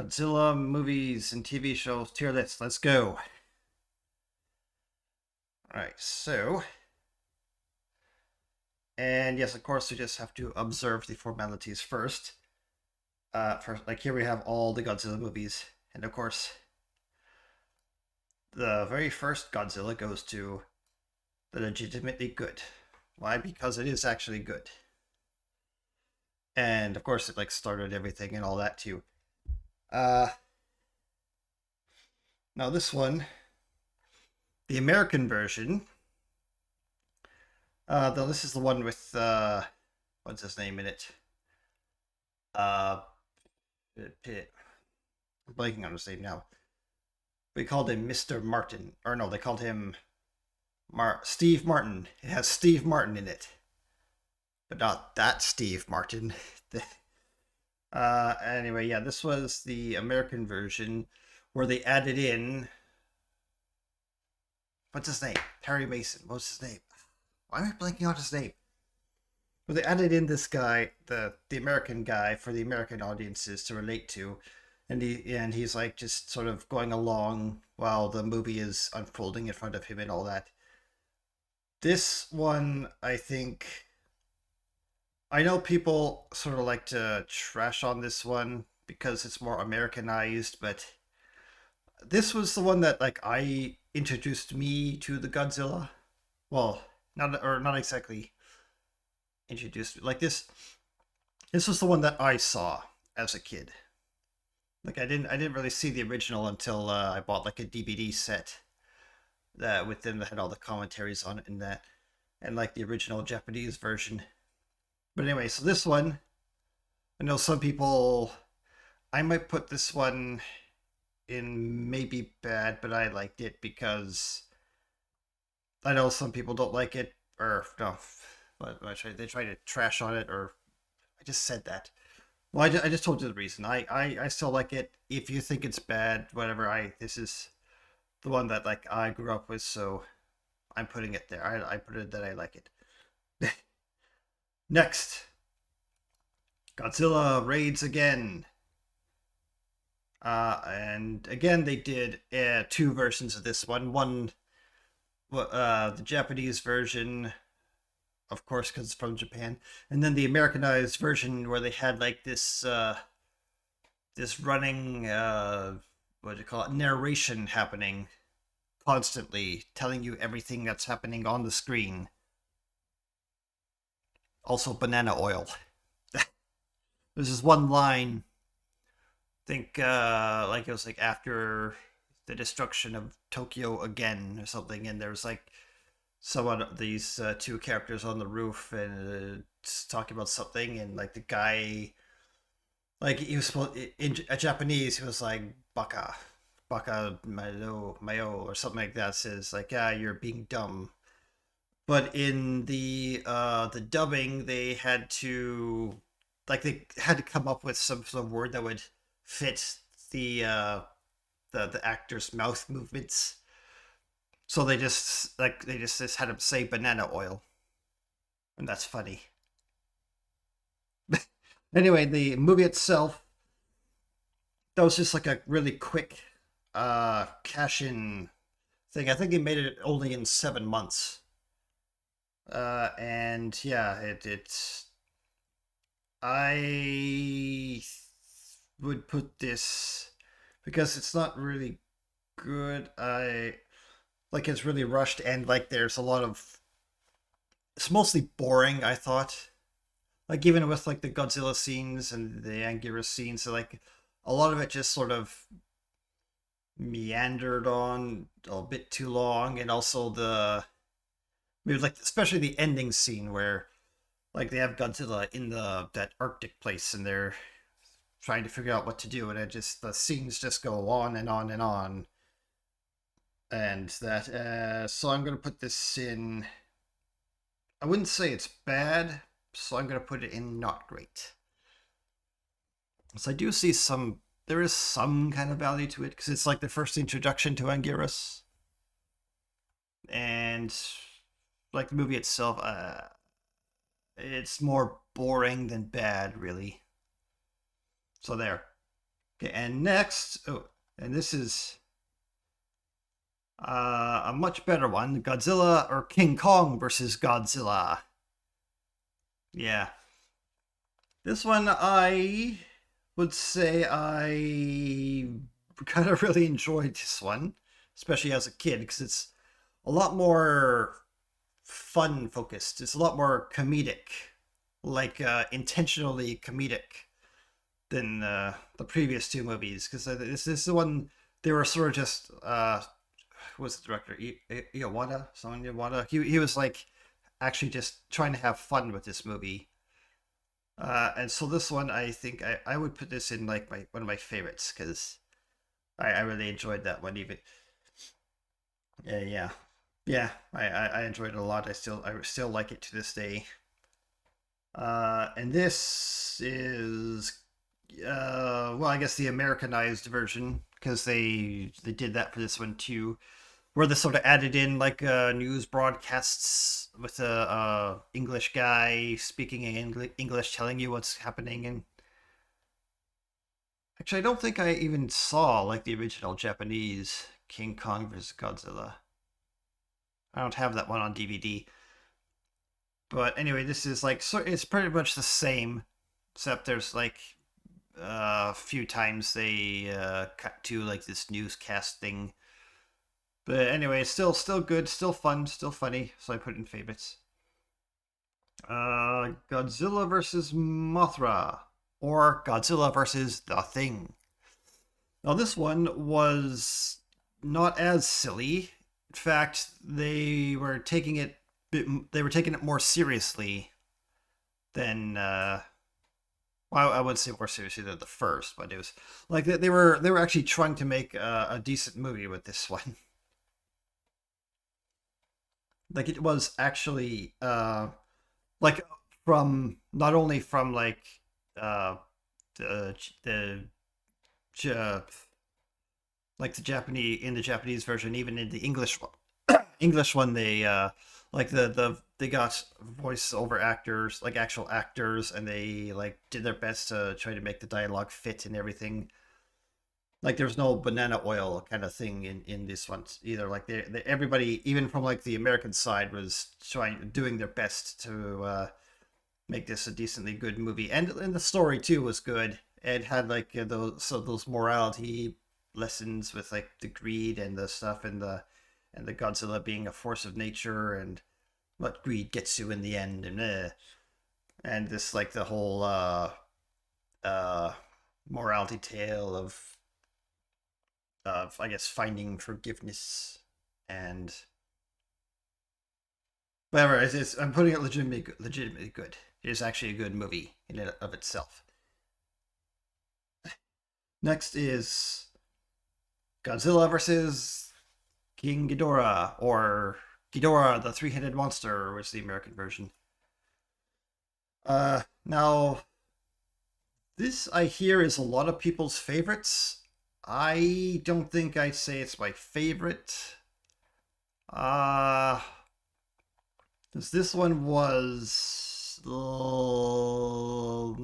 Godzilla movies and TV shows tier list. Let's go. All right, and yes, of course, we just have to observe the formalities first. Like here we have all the Godzilla movies, and of course, the very first Godzilla goes to the legitimately good. Why? Because it is actually good, and of course, it like started everything and all that too. Uh, Now this one, the American version. Though this is the one with what's his name in it? Uh, Pitt. I'm blanking on his name now. We called him Mr. Martin, or no, they called him Steve Martin. It has Steve Martin in it, but not that Steve Martin. Anyway, yeah, this was the American version where they added in what's his name? Harry Mason. What's his name? Why am I blanking on his name? Well, they added in this guy, the American guy, for the American audiences to relate to, and he's like just sort of going along while the movie is unfolding in front of him and all that. This one, I think, I know people sort of like to trash on this one because it's more Americanized, but this was the one that like I introduced me to the Godzilla. Well, not exactly introduced like this. This was the one that I saw as a kid. Like I didn't really see the original until I bought like a DVD set that within that had all the commentaries on it and that, and like the original Japanese version. But anyway, so this one, I know some people. I might put this one in maybe bad, but I liked it because I know some people don't like it, or no, but they try to trash on it, or I just said that. Well, I just told you the reason. I still like it. If you think it's bad, whatever. This is the one that like I grew up with, so I'm putting it there. I put it that I like it. Next, Godzilla raids again. And again, they did two versions of this one. One, the Japanese version, of course, because it's from Japan, and then the Americanized version where they had like this running what do you call it, narration happening constantly, telling you everything that's happening on the screen. Also, banana oil. There's this one line. Think like it was like after the destruction of Tokyo again or something, and there's like someone these two characters on the roof and talking about something, and like the guy, like he was supposed in a Japanese, he was like baka, baka mayo or something like that. Says like, yeah, you're being dumb. But in the dubbing, they had to come up with some sort of word that would fit the the actor's mouth movements. So they just had him say banana oil, and that's funny. Anyway, the movie itself, that was just like a really quick cash in thing. I think he made it only in 7 months. And yeah, it's I would put this because it's not really good. I like it's really rushed and like there's a lot of it's mostly boring, I thought. Like even with like the Godzilla scenes and the Anguirus scenes, so like a lot of it just sort of meandered on a bit too long, and also maybe like especially the ending scene where like they have Godzilla in the that Arctic place and they're trying to figure out what to do, and it just the scenes just go on and on and on, and that so I'm gonna put this in. I wouldn't say it's bad, so I'm gonna put it in not great. So I do see there is some kind of value to it because it's like the first introduction to Anguirus, and like the movie itself, it's more boring than bad, really. So there. Okay, and next, oh, and this is a much better one: Godzilla or King Kong versus Godzilla. Yeah, this one I would say I kind of really enjoyed this one, especially as a kid, because it's a lot more fun focused. It's a lot more comedic, like intentionally comedic than the previous two movies. Because this is the one they were sort of just who was the director Iwata, someone Iwata. He was like actually just trying to have fun with this movie. And so this one, I think I would put this in like my one of my favorites because I really enjoyed that one. Even yeah, yeah, I enjoyed it a lot. I still like it to this day. And this is well, I guess the Americanized version because they did that for this one too, where they sort of added in like news broadcasts with a English guy speaking in English, telling you what's happening. And actually, I don't think I even saw like the original Japanese King Kong vs Godzilla. I don't have that one on DVD. But anyway, this is like so it's pretty much the same, except there's like a few times they cut to like this newscast thing. But anyway, still good, still fun, still funny. So I put it in favorites. Godzilla versus Mothra or Godzilla versus the Thing. Now this one was not as silly. In fact, they were taking it more seriously than well, I would say more seriously than the first, but it was like they were actually trying to make a decent movie with this one. Like it was actually like from not only from like uh the uh, like the Japanese in the Japanese version, even in the English one, they like they got voiceover actors, like actual actors, and they like did their best to try to make the dialogue fit and everything. Like there's no banana oil kind of thing in this one either. Like everybody, even from like the American side, was doing their best to make this a decently good movie, and the story too was good. It had like those morality lessons with like the greed and the stuff and the Godzilla being a force of nature and what greed gets you in the end and this like the whole uh morality tale of I guess finding forgiveness and whatever. I'm putting it legitimately good. It is actually a good movie in and of itself. Next is Godzilla versus King Ghidorah, or Ghidorah, the three-headed monster, was the American version. Now this I hear is a lot of people's favorites. I don't think I'd say it's my favorite. Uh, because this one was well,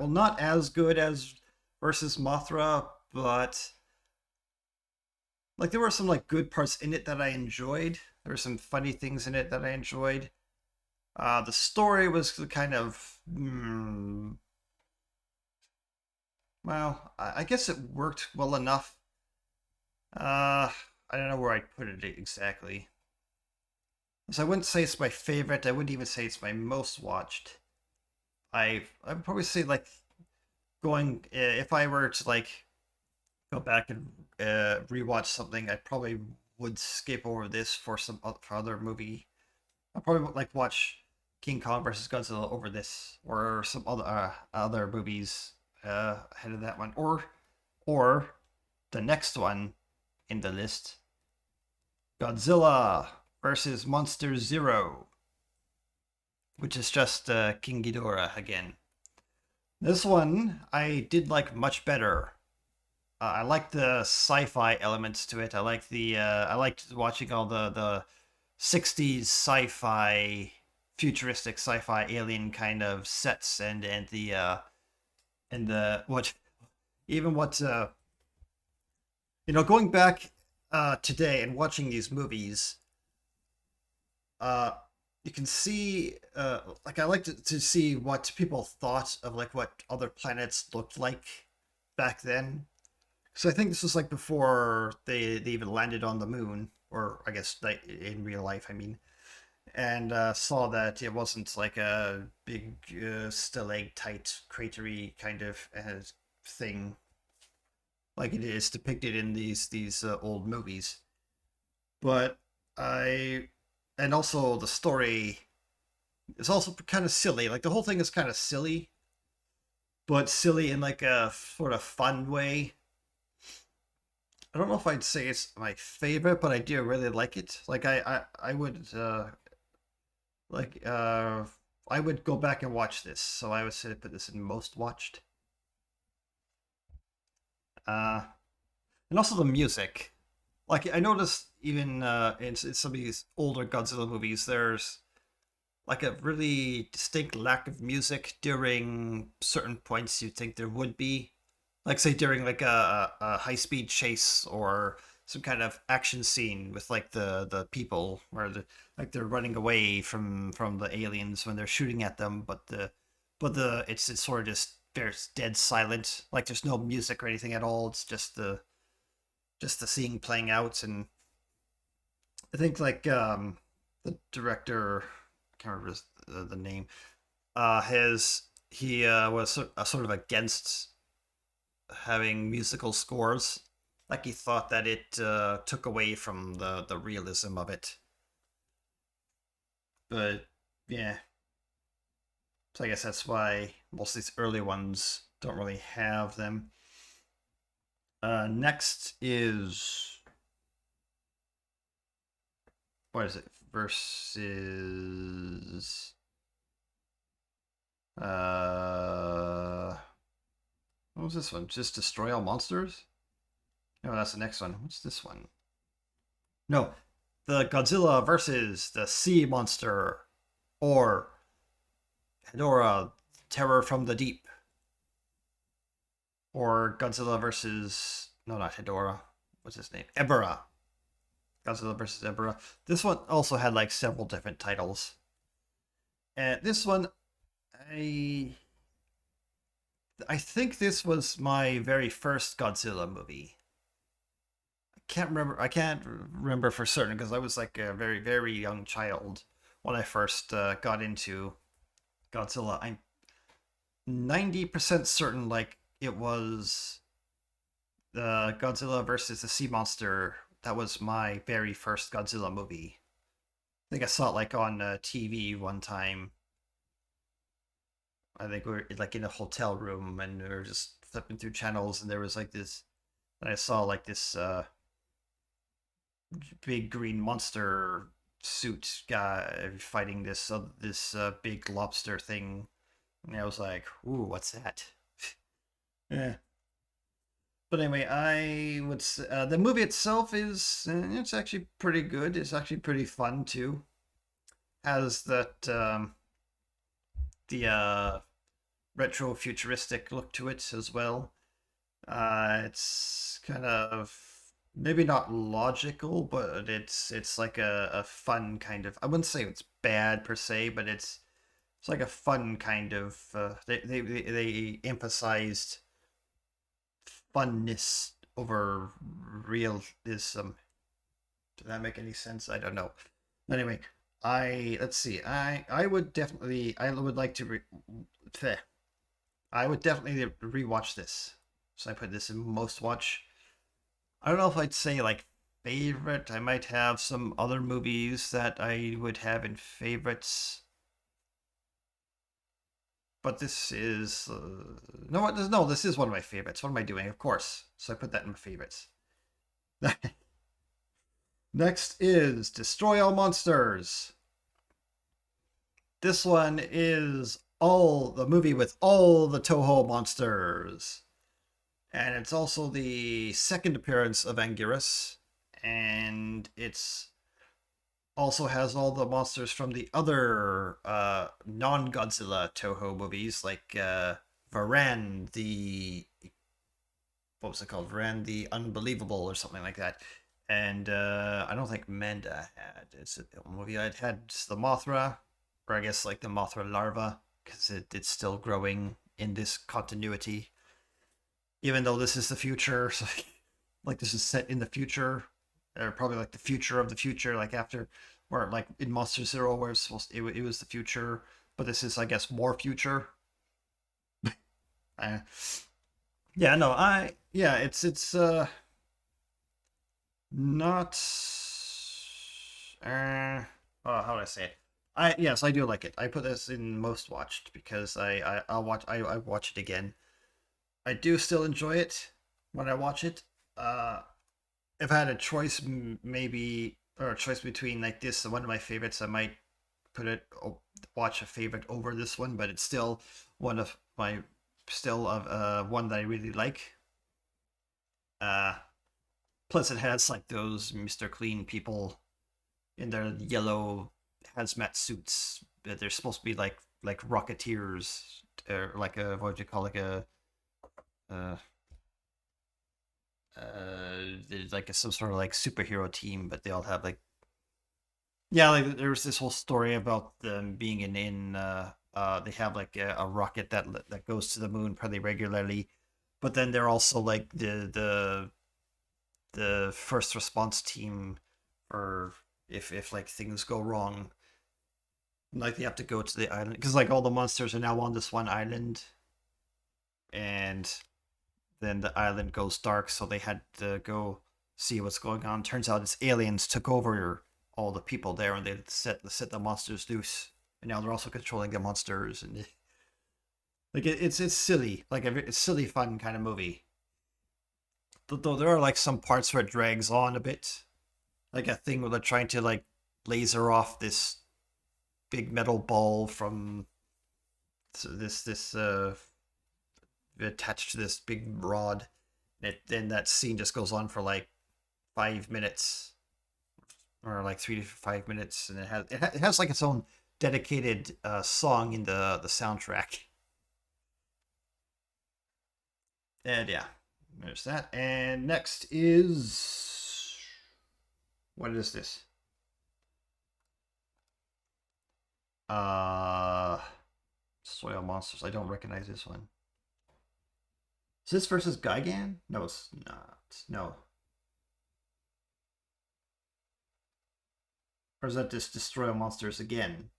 not as good as versus Mothra, but like there were some like good parts in it that I enjoyed. There were some funny things in it that I enjoyed. The story was kind of well, I guess it worked well enough. I don't know where I'd put it exactly. So I wouldn't say it's my favorite. I wouldn't even say it's my most watched. I'd probably say like going if I were to like go back and rewatch something, I probably would skip over this for for other movie. I probably would like watch King Kong versus Godzilla over this or some other movies ahead of that one, or the next one in the list, Godzilla versus Monster Zero, which is just King Ghidorah again. This one I did like much better. I like the sci-fi elements to it. I liked watching all the 60s sci-fi futuristic sci-fi alien kind of sets and the what even what going back today and watching these movies, uh, you can see like I like to see what people thought of like what other planets looked like back then. So I think this was like before they even landed on the moon, or I guess like in real life, I mean, and saw that it wasn't like a big stalactite cratery kind of thing like it is depicted in these old movies. But I and also the story is also kind of silly. Like the whole thing is kind of silly, but silly in like a sort of fun way. I don't know if I'd say it's my favorite, but I do really like it. Like I would like I would go back and watch this. So I would say put this in most watched. Uh and also the music. Like I noticed even in some of these older Godzilla movies, there's like a really distinct lack of music during certain points you'd think there would be. Like say during like a high speed chase or some kind of action scene with like the people where like they're running away from the aliens when they're shooting at them, but the it's sort of just there's dead silent. Like there's no music or anything at all. It's just the scene playing out. And I think like the director, I can't remember the name, has he was sort of against having musical scores. Like he thought that it took away from the realism of it. But yeah, so I guess that's why most of these early ones don't really have them. Next is what is it? Versus uh what was this one? Just destroy all monsters? No, that's the next one. What's this one? No, the Godzilla versus the Sea Monster, or Hedorah, Terror from the Deep, or Godzilla versus no, not Hedorah. What's his name? Ebera. Godzilla versus Ebera. This one also had like several different titles, and this one, I I think this was my very first Godzilla movie. Can't remember. I can't remember for certain because I was like a very very young child when I first got into Godzilla. I'm 90% certain like it was the Godzilla versus the Sea Monster. That was my very first Godzilla movie. I think I saw it like on TV one time. I think we were like in a hotel room and we were just flipping through channels and there was like this. And I saw like this big green monster suit guy fighting this big lobster thing, and I was like, "Ooh, what's that?" Yeah. But anyway, I would the movie itself is it's actually pretty good. It's actually pretty fun too. Has that the retro futuristic look to it as well. It's kind of maybe not logical, but it's like a fun kind of. I wouldn't say it's bad per se, but it's like a fun kind of. They emphasized funness over realism. Did that make any sense? I don't know. Anyway, I let's see. I would definitely I would like to I would definitely rewatch this. So I put this in most watch. I don't know if I'd say like favorite. I might have some other movies that I would have in favorites, but this is no, what? No, this is one of my favorites. What am I doing? Of course. So I put that in my favorites. Next is Destroy All Monsters. This one is all the movie with all the Toho monsters. And it's also the second appearance of Anguirus. And it's also has all the monsters from the other non-Godzilla Toho movies, like Varan, the what was it called? Ran the Unbelievable or something like that. And I don't think Manda had. It's a movie I'd had the Mothra, or I guess like the Mothra larva, because it's still growing in this continuity. Even though this is the future, so like this is set in the future, or probably like the future of the future, like after, where like in Monster Zero, where it's supposed it was the future, but this is I guess more future. Uh, yeah, no, yeah, it's not how do I say it? Yes, I do like it. I put this in most watched because I watch it again. I do still enjoy it when I watch it. Uh, if I had a choice, maybe or a choice between like this and one of my favorites, I might put it watch a favorite over this one, but it's still one of my still of one that I really like. Uh, Plus it has like those Mr. Clean people in their yellow hazmat suits. They're supposed to be like rocketeers, or like a what would you call like a uh like some sort of like superhero team, but they all have like yeah, like there was this whole story about them being they have like a rocket that goes to the moon pretty regularly, but then they're also like the first response team for if like things go wrong, like they have to go to the island because like all the monsters are now on this one island, and then the island goes dark, so they had to go see what's going on. Turns out it's aliens took over all the people there, and they set the monsters loose, and now they're also controlling the monsters, and like it's silly, like it's silly fun kind of movie. Though there are like some parts where it drags on a bit, like a thing where they're trying to like laser off this big metal ball from this attached to this big rod. Then that scene just goes on for like 5 minutes, or like 3 to 5 minutes, and it has like its own dedicated song in the soundtrack. And yeah, there's that. And next is what is this? Uh, Soil Monsters. I don't recognize this one. Is this versus Gigan? No, it's not. No. Or is that just Destroy All Monsters again?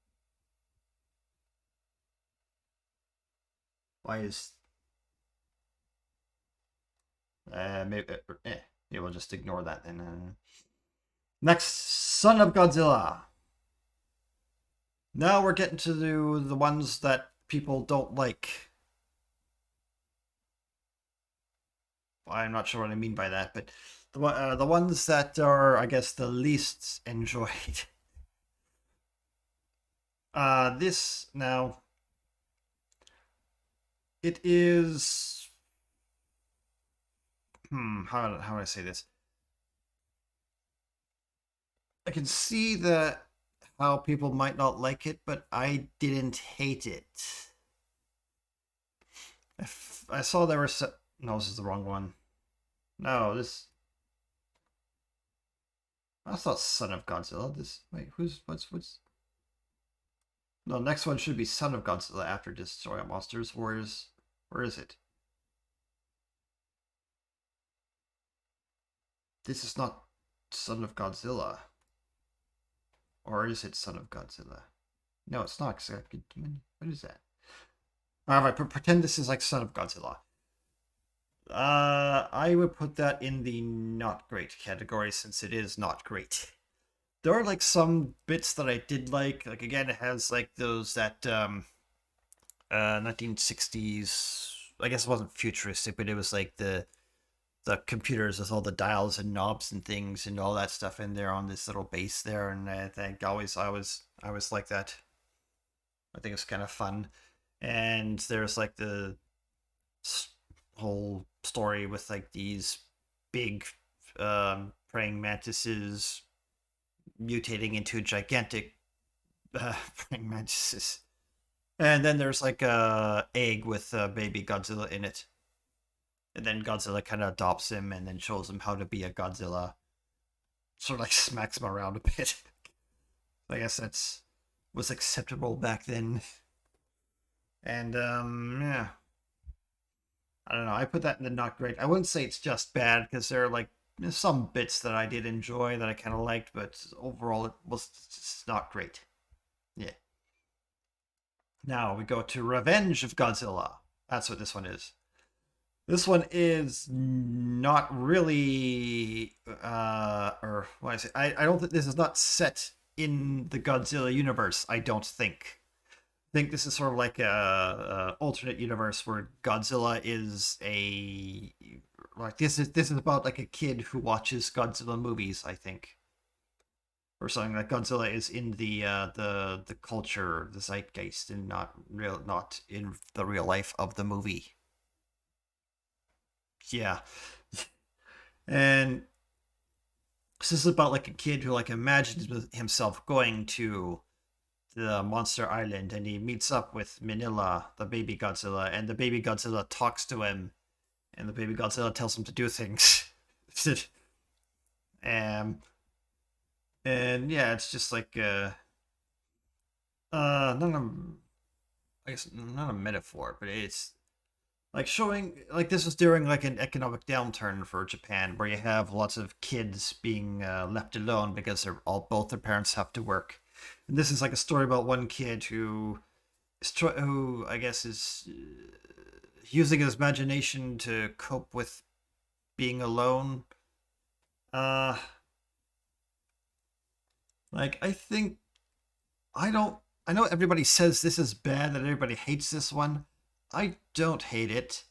Why is maybe yeah, we'll just ignore that then. Next, Son of Godzilla. Now we're getting to the ones that people don't like. I'm not sure what I mean by that, but the ones that are, I guess, the least enjoyed. This now, it is. How do I say this? I can see that how people might not like it, but I didn't hate it. If I saw there were no, this is the wrong one. No, this I thought Son of Godzilla. This wait, what's no, next one should be Son of Godzilla after Destroy All Monsters. Where is it? This is not Son of Godzilla. Or is it Son of Godzilla? No, it's not. What is that? Alright, pretend this is like Son of Godzilla. I would put that in the not great category since it is not great. There are like some bits that I did like. Like again, it has like those that 1960s. I guess it wasn't futuristic, but it was like the computers with all the dials and knobs and things and all that stuff in there on this little base there. And I think I always like that. I think it's kind of fun. And there's like the whole story with like these big praying mantises mutating into gigantic praying mantises. And then there's like a egg with baby Godzilla in it. and then Godzilla kind of adopts him and then shows him how to be a Godzilla. Sort of like smacks him around a bit. I guess that's was acceptable back then. And yeah, I don't know. I put that in the not great. I wouldn't say it's just bad because there are like some bits that I did enjoy that I kind of liked, but overall it was just not great. Yeah. Now we go to Revenge of Godzilla. That's what this one is. This one is not really, or what I say, I don't think this is not set in the Godzilla universe. I don't think. I think this is sort of like a alternate universe where Godzilla is a like this is about like a kid who watches Godzilla movies. I think, or something like Godzilla is in the culture, the zeitgeist, and not in the real life of the movie. Yeah, and this is about like a kid who like imagines himself going to the monster island, and he meets up with Manila, the baby Godzilla, and the baby Godzilla talks to him, and the baby Godzilla tells him to do things. um, and yeah, it's just like not a, I guess not a metaphor, but it's like showing like this is during like an economic downturn for Japan, where you have lots of kids being left alone because both their parents have to work. And this is like a story about one kid who I guess is using his imagination to cope with being alone. Uh, like I think I don't. I know everybody says this is bad, that everybody hates this one. I don't hate it.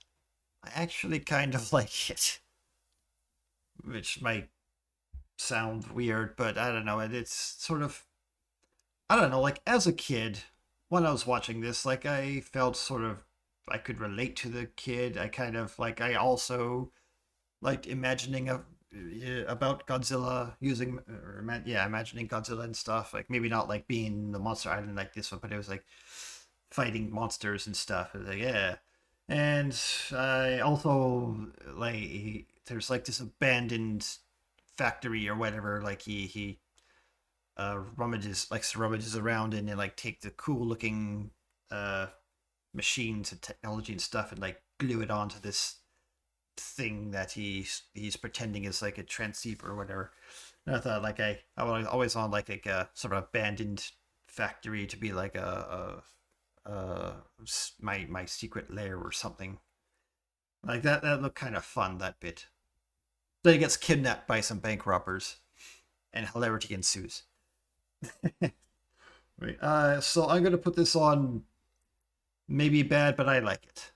I actually kind of like it, which might sound weird, but I don't know. It's sort of I don't know. Like as a kid, when I was watching this, like I felt sort of I could relate to the kid. I kind of like I also liked imagining about Godzilla using or yeah, imagining Godzilla and stuff. Like maybe not like being the monster island like this one, but it was like fighting monsters and stuff. It was like yeah, and I also like there's like this abandoned factory or whatever. Like he rummages around and then like take the cool looking uh machines and technology and stuff and like glue it onto this thing that he's pretending is like a transceiver or whatever. And I thought like I was always on like a sort of abandoned factory to be like my secret lair or something like that. That looked kind of fun, that bit. Then he gets kidnapped by some bank robbers and hilarity ensues. Right. So I'm gonna put this on maybe bad, but I like it.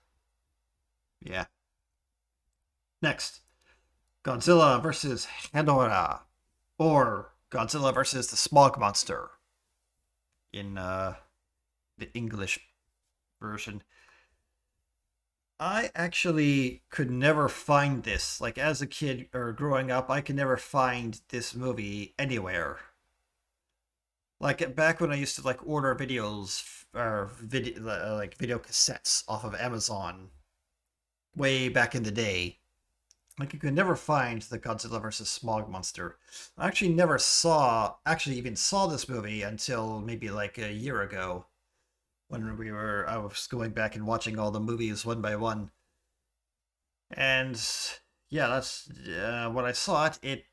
Yeah. Next, Godzilla versus Hedorah, or Godzilla versus the Smog Monster in the English version. I actually could never find this. Like as a kid or growing up, I could never find this movie anywhere. Like back when I used to like order videos or video like video cassettes off of Amazon way back in the day. Like you could never find the Godzilla versus Smog Monster. I actually even saw this movie until maybe like a year ago when I was going back and watching all the movies one by one. And yeah, that's when I saw it.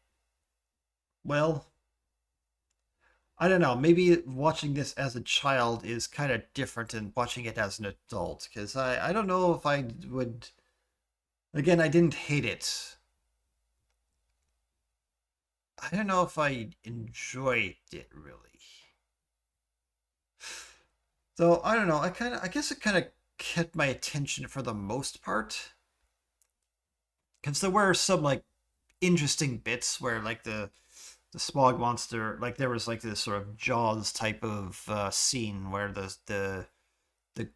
Well, I don't know. Maybe watching this as a child is kind of different than watching it as an adult because I don't know if I would. Again, I didn't hate it. I don't know if I enjoyed it really. So I don't know. I guess it kind of kept my attention for the most part because there were some like interesting bits where like the smog monster, like there was like this sort of Jaws type of scene where the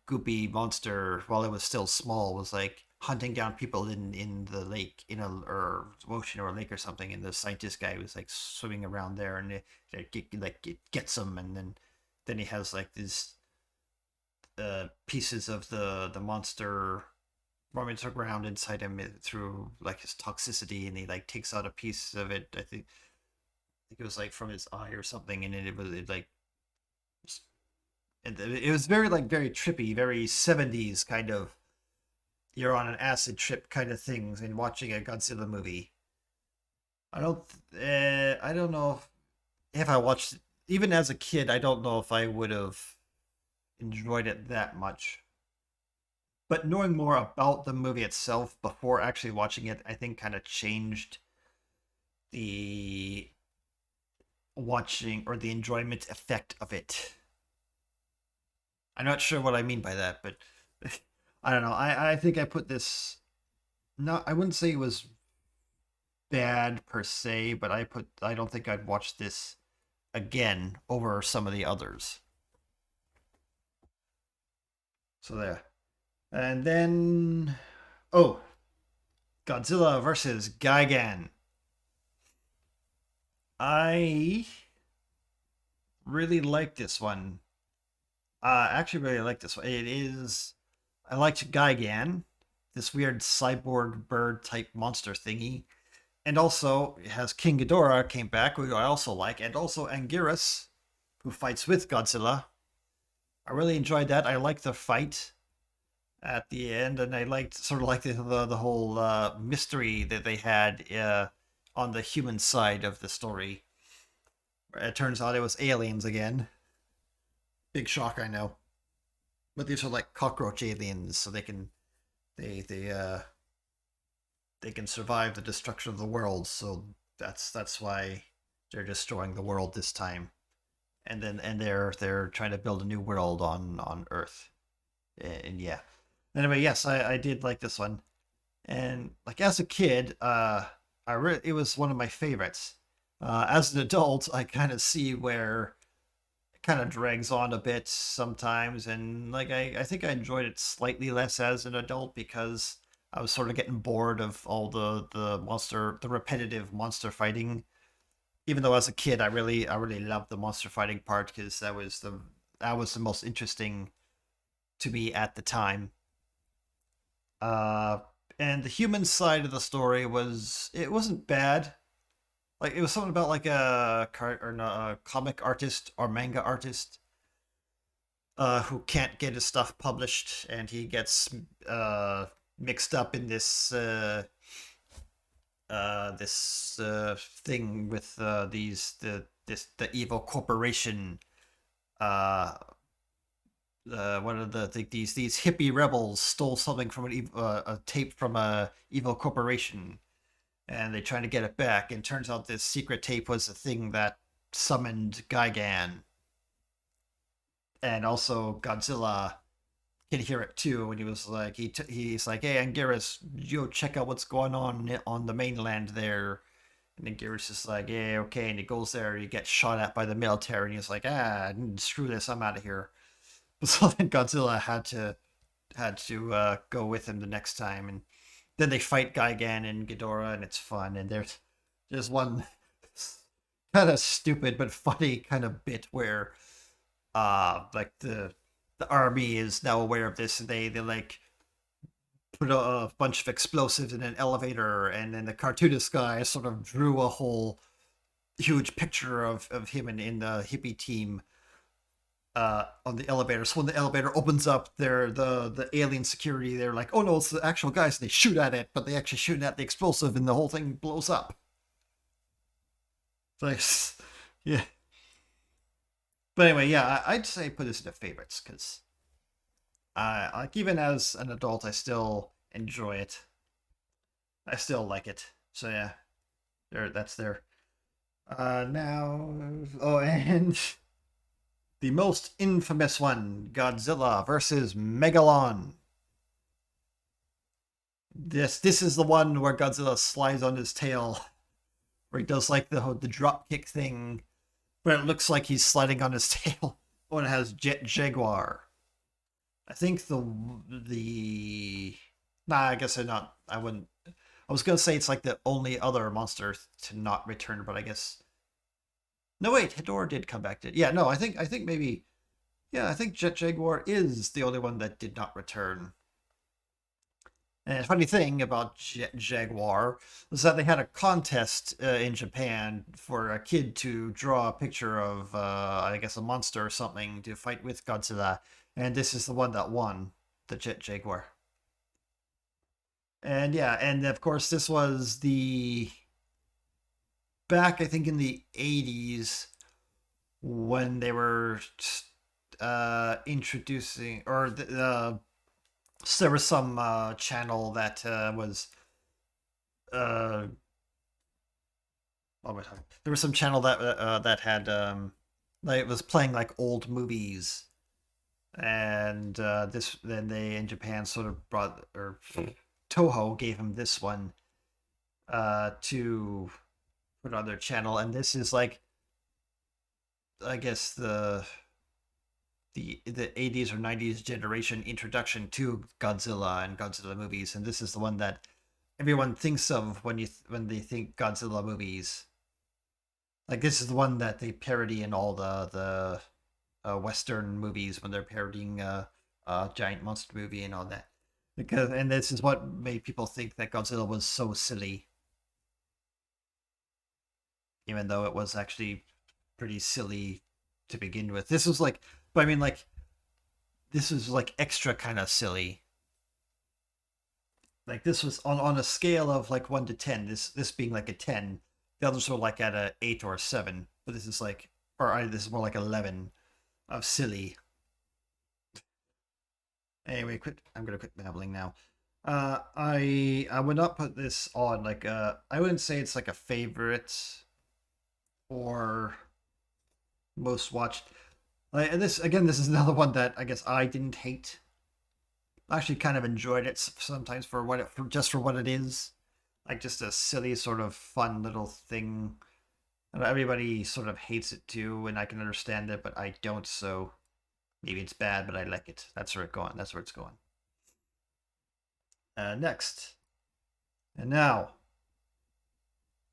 goopy monster, while it was still small, was like hunting down people in the lake, in a or ocean or a lake or something, and the scientist guy was like swimming around there, and it gets him, and then he has like these pieces of the monster. warming to ground inside him through like his toxicity, and he like takes out a piece of it. I think it was like from his eye or something, and it like and it was very like very trippy, very 70s kind of you're on an acid trip kind of things and watching a Godzilla movie. I don't know if I watched even as a kid. I don't know if I would have enjoyed it that much. But knowing more about the movie itself before actually watching it, I think kind of changed the watching or the enjoyment effect of it. I'm not sure what I mean by that, but I don't know. I think I put this. Not I wouldn't say it was bad per se, but I don't think I'd watch this again over some of the others. So there. And then oh, Godzilla versus Gigan. I really like this one. I actually really like this one. It is I liked Gigan, this weird cyborg bird type monster thingy. And also it has King Ghidorah came back, who I also like, and also Anguirus, who fights with Godzilla. I really enjoyed that. I liked the fight at the end, and I liked sort of like the whole mystery that they had on the human side of the story. It turns out it was aliens again. Big shock, I know, but these are like cockroach aliens, so they they uh they can survive the destruction of the world. So that's why they're destroying the world this time, and they're trying to build a new world on Earth. And yeah. Anyway, yes, I did like this one, and like as a kid, it was one of my favorites. As an adult, I kind of see where it kind of drags on a bit sometimes, and like I think I enjoyed it slightly less as an adult because I was sort of getting bored of all the repetitive monster fighting. Even though as a kid, I really loved the monster fighting part because that was the most interesting to me at the time. Uh, and the human side of the story it wasn't bad. Like it was something about like a comic artist or manga artist who can't get his stuff published, and he gets mixed up in this thing with the evil corporation. Uh, One of these hippie rebels stole something from a tape from a evil corporation, and they're trying to get it back. And turns out this secret tape was the thing that summoned Gigan, and also Godzilla can hear it too. When he was like, he's like, "Hey, Anguirus, yo, check out what's going on the mainland there." And Anguirus is like, "Yeah, okay." And he goes there, and he gets shot at by the military, and he's like, "Ah, screw this, I'm out of here." So then Godzilla had to go with him the next time, and then they fight Gigan and Ghidorah, and it's fun. And there's one kind of stupid but funny kind of bit where like the army is now aware of this, and they like put a bunch of explosives in an elevator, and then the cartoonist guy sort of drew a whole huge picture of him in the hippie team on the elevator. So when the elevator opens up, the alien security. They're like, "Oh no, it's the actual guys." And they shoot at it, but they actually shoot at the explosive, and the whole thing blows up. It's like, yeah. But anyway, yeah, I'd say put this into favorites because like even as an adult, I still enjoy it. I still like it. So yeah, that's there. Now, oh, and the most infamous one, Godzilla versus Megalon. This is the one where Godzilla slides on his tail, where he does like the drop kick thing, but it looks like he's sliding on his tail when it has Jet Jaguar. I think the nah, I guess I not. I wouldn't. I was gonna say it's like the only other monster to not return, but I guess no. Wait, Hedorah did come back. Did yeah? No, I think maybe yeah. I think Jet Jaguar is the only one that did not return. And funny thing about Jaguar was that they had a contest in Japan for a kid to draw a picture of, I guess, a monster or something to fight with Godzilla, and this is the one that won the Jet Jaguar. And yeah, and of course this was the back I think in the 80s when they were introducing or so there was some channel that was uh oh my god, there was some channel that that had like it was playing like old movies, and this then they in Japan sort of brought or Toho gave him this one to put on their channel, and this is like I guess the 80s or 90s generation introduction to Godzilla and Godzilla movies, and this is the one that everyone thinks of when they think Godzilla movies. Like this is the one that they parody in all the Western movies when they're parodying giant monster movie and all that. Because and this is what made people think that Godzilla was so silly, even though it was actually pretty silly to begin with. This was like, but I mean, like this was like extra kind of silly. Like this was on a scale of like 1 to 10. This being like a 10, the others were like at a 8 or 7. But this is like, this is more like 11 of silly. Anyway, quit. I'm gonna quit babbling now. I would not put this on like I wouldn't say it's like a favorite or most watched. Like and this again, this is another one that I guess I didn't hate. I actually kind of enjoyed it sometimes for what it for just for what it is, like just a silly sort of fun little thing. And everybody sort of hates it too, and I can understand it, but I don't. So maybe it's bad, but I like it. That's where it's going. That's where it's going. Next, and now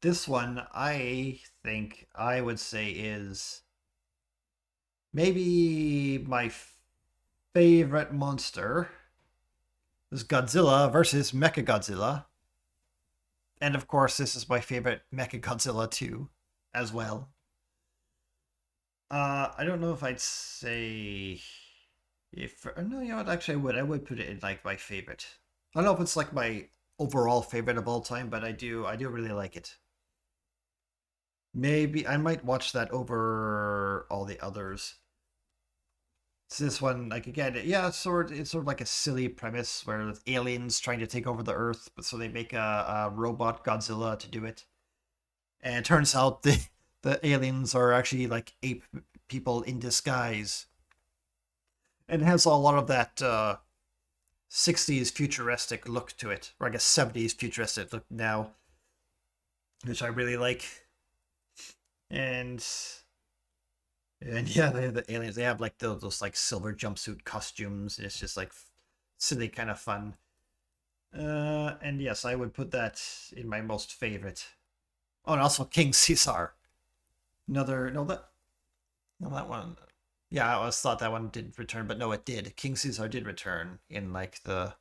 this one I think I would say is maybe my favorite monster. This is Godzilla versus Mechagodzilla. And of course, this is my favorite Mechagodzilla too, as well. I don't know if I'd say if no, you know what? Actually, I would put it in like my favorite. I don't know if it's like my overall favorite of all time, but I do really like it. Maybe I might watch that over all the others. So this one, like again, yeah, it's sort of like a silly premise where aliens trying to take over the Earth, but so they make a robot Godzilla to do it, and it turns out the aliens are actually like ape people in disguise, and it has a lot of that 60s futuristic look to it, or I guess 70s futuristic look now, which I really like, and yeah, the aliens they have like those like silver jumpsuit costumes, and it's just like silly kind of fun. And yes, I would put that in my most favorite. Oh, and also King Caesar. Another no that one. Yeah, I always thought that one didn't return, but no, it did. King Caesar did return in like the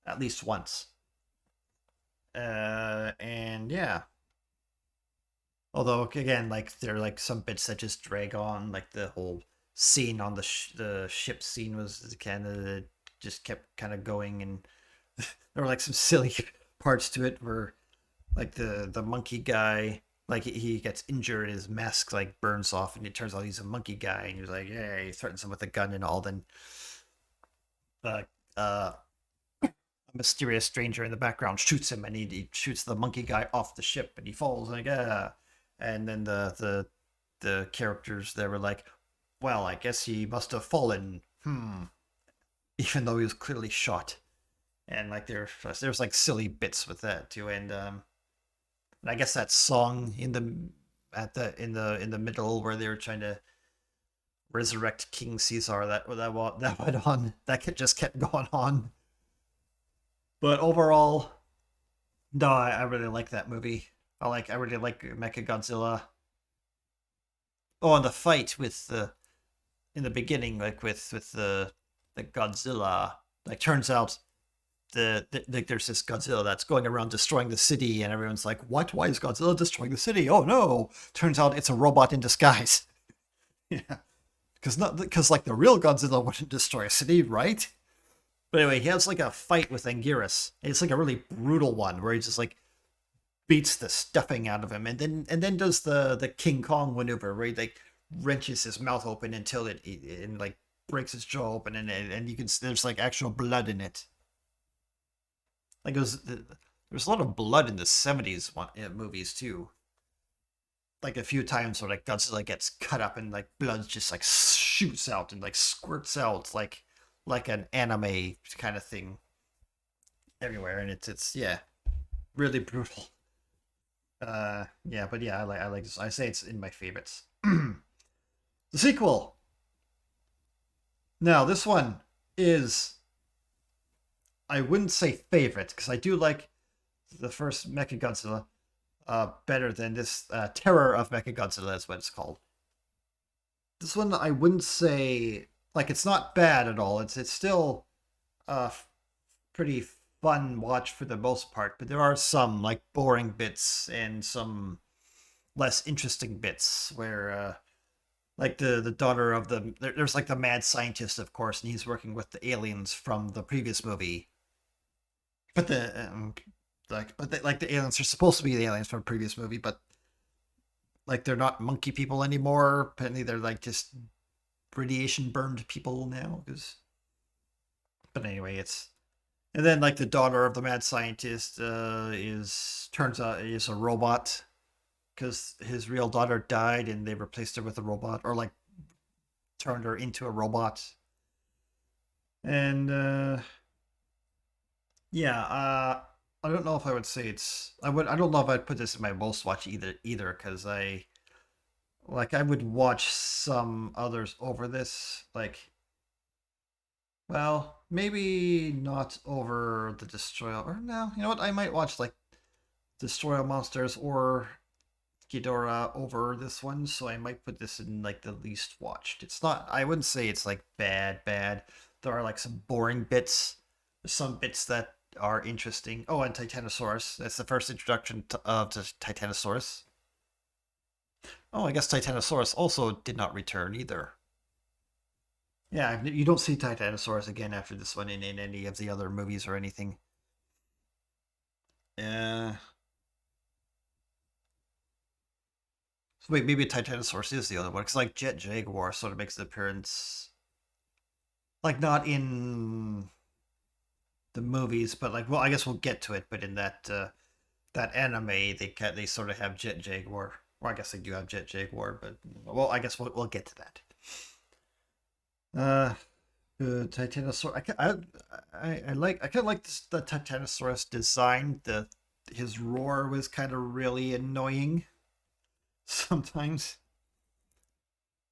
at least once. And yeah. Although again, like there are like some bits that just drag on, like the whole scene on the ship scene was kind of just kept kind of going, and there were like some silly parts to it where like the monkey guy like he gets injured, his mask like burns off, and it turns out he's a monkey guy, and he's like, yeah, he threatens him with a gun and all. Then uh, uh, a mysterious stranger in the background shoots him, and he shoots the monkey guy off the ship, and he falls like and then the characters there were like, well, I guess he must have fallen, even though he was clearly shot, and like there's like silly bits with that too, and I guess that song in the middle where they were trying to resurrect King Caesar that went on that just kept going on. But overall, no, I really like that movie. I really like Mecha Godzilla. Oh, and the fight with the in the beginning, like with the Godzilla, like turns out like there's this Godzilla that's going around destroying the city, and everyone's like, "What? Why is Godzilla destroying the city? Oh no!" Turns out it's a robot in disguise. Yeah, because like the real Godzilla wouldn't destroy a city, right? But anyway, he has like a fight with Anguirus. It's like a really brutal one where he just like beats the stuffing out of him, and then does the King Kong maneuver where he like wrenches his mouth open until it and like breaks his jaw open, and you can there's like actual blood in it. Like there's a lot of blood in the '70s movies too. Like a few times where like Godzilla gets cut up and like blood just like shoots out and like squirts out like an anime kind of thing everywhere, and it's yeah, really brutal. Yeah, but yeah, I like this. I say it's in my favorites. The sequel. Now this one is, I wouldn't say favorite because I do like the first Mechagodzilla better than this. Terror of Mechagodzilla is what it's called. This one I wouldn't say like it's not bad at all. It's still pretty fun watch for the most part, but there are some like boring bits and some less interesting bits where like the daughter of there's like the mad scientist, of course, and he's working with the aliens from the previous movie. But like the aliens are supposed to be the aliens from a previous movie, but like they're not monkey people anymore. Apparently, they're like just radiation burned people now. Cause, but anyway, it's and then like the daughter of the mad scientist is turns out is a robot because his real daughter died and they replaced her with a robot or like turned her into a robot. And yeah, I don't know if I would say it's. I don't know if I'd put this in my most watch either because I would watch some others over this. Like, well, maybe not over the Destroyer. Or no, you know what? I might watch like Destroyer Monsters or Ghidorah over this one. So I might put this in like the least watched. It's not. I wouldn't say it's like bad. There are like some boring bits. There's some bits that are interesting. Oh, and Titanosaurus. That's the first introduction to Titanosaurus. Oh, I guess Titanosaurus also did not return either. Yeah, you don't see Titanosaurus again after this one in any of the other movies or anything. Uh, so wait, maybe Titanosaurus is the other one because like Jet Jaguar sort of makes an appearance, like not in the movies, but like well, I guess we'll get to it. But in that anime, they sort of have Jet Jaguar. Well, I guess they do have Jet Jaguar, but well, I guess we'll get to that. Uh, Titanosaurus. I kind of like the Titanosaurus design. His roar was kind of really annoying sometimes.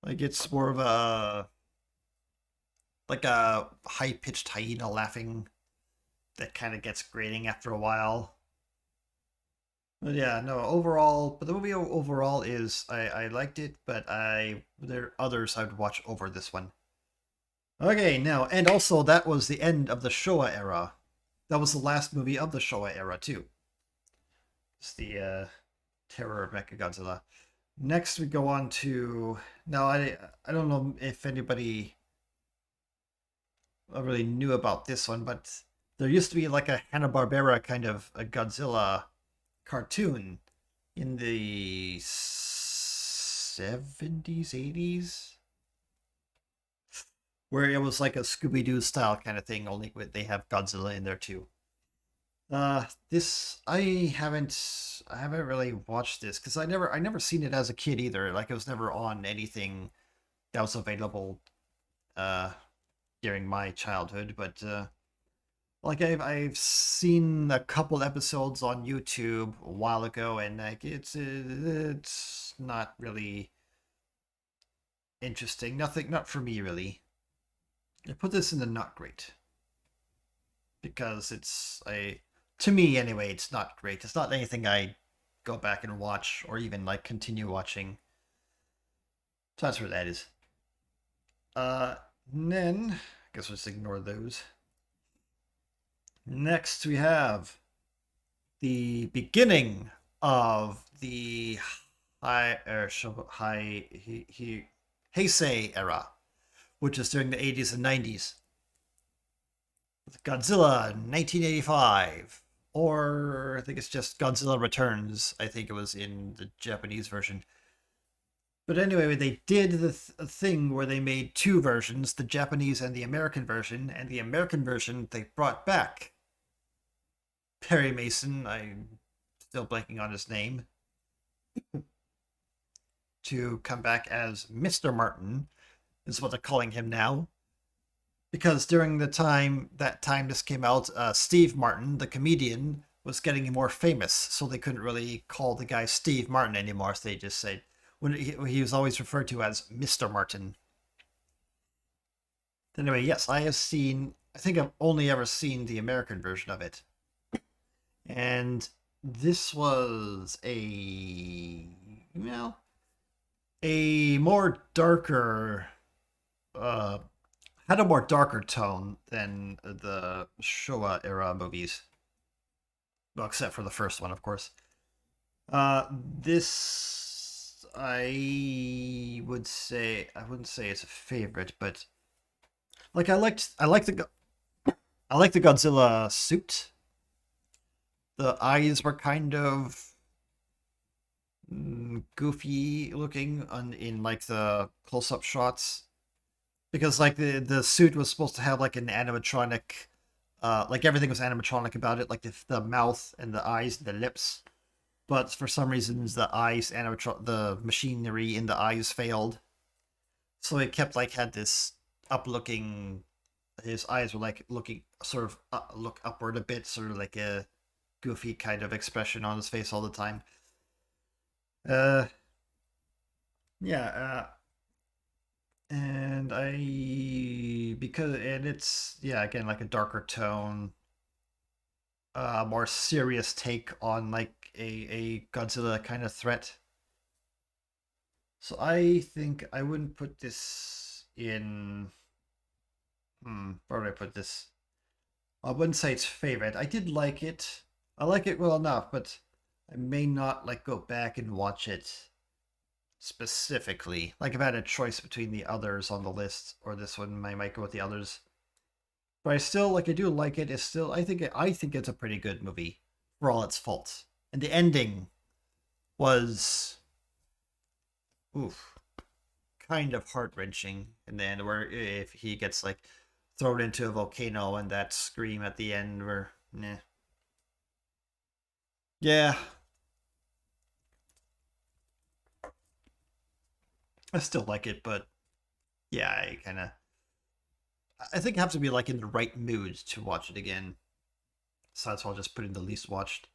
Like it's more of a like a high pitched hyena laughing that kind of gets grating after a while. But yeah, no, overall, but the movie overall is I liked it, but there are others I'd watch over this one. Okay, now, and also that was the end of the Showa era. That was the last movie of the Showa era too. It's the Terror of Mechagodzilla. Next, we go on to now. I don't know if anybody really knew about this one, but there used to be like a Hanna Barbera kind of a Godzilla cartoon in the '70s, '80s, where it was like a Scooby Doo style kind of thing. Only they have Godzilla in there too. This I haven't really watched this because I never seen it as a kid either. Like it was never on anything that was available uh during my childhood. But like I've seen a couple episodes on YouTube a while ago, and like it's not really interesting. Nothing, not for me really. I put this in the not great because it's a to me anyway. It's not great. It's not anything I go back and watch or even like continue watching. So that's where that is. Uh, then I guess we'll just ignore those. Next, we have the beginning of the Heisei era, which is during the 80s and 90s. Godzilla 1985, or I think it's just Godzilla Returns. I think it was in the Japanese version. But anyway, they did the thing where they made two versions, the Japanese and the American version, and the American version they brought back Perry Mason, I'm still blanking on his name, to come back as Mr. Martin, is what they're calling him now. Because during that time this came out, Steve Martin, the comedian, was getting more famous, so they couldn't really call the guy Steve Martin anymore. So they just said when he was always referred to as Mr. Martin. Anyway, yes, I have seen. I think I've only ever seen the American version of it, and this was a more darker uh had a more darker tone than the Showa era movies. Well, except for the first one, of course. This I wouldn't say it's a favorite, but like I like the Godzilla suit. The eyes were kind of goofy looking in like the close up shots because like the suit was supposed to have like an animatronic like everything was animatronic about it, like the mouth and the eyes and the lips, but for some reasons the machinery in the eyes failed, so it kept like had this up looking, his eyes were like looking sort of look upward a bit, sort of like a goofy kind of expression on his face all the time. uh yeah and I because and it's yeah, again, like a darker tone, more serious take on like a Godzilla kind of threat. So I think I wouldn't put this in. Where would I put this? I wouldn't say it's favorite. I did like it. I like it well enough, but I may not like go back and watch it specifically. Like if I had a choice between the others on the list or this one, I might go with the others. But I still like. I do like it. It's still. I think it's a pretty good movie for all its faults. And the ending was, oof, kind of heart wrenching in the end, where if he gets like thrown into a volcano and that scream at the end, where nah. Yeah, I still like it, but yeah, I think I have to be like in the right mood to watch it again. So that's why I'll just put in the least watched.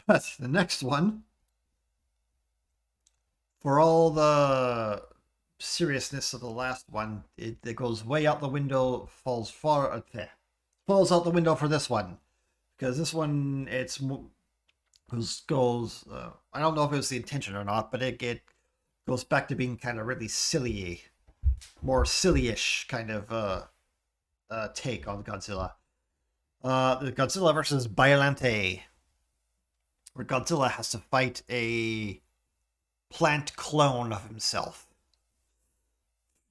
But the next one, for all the seriousness of the last one, it goes way out the window, falls out the window for this one, because this one goes. I don't know if it was the intention or not, but it goes back to being kind of really silly, more silly-ish kind of take on Godzilla. The Godzilla versus Biollante, where Godzilla has to fight a plant clone of himself,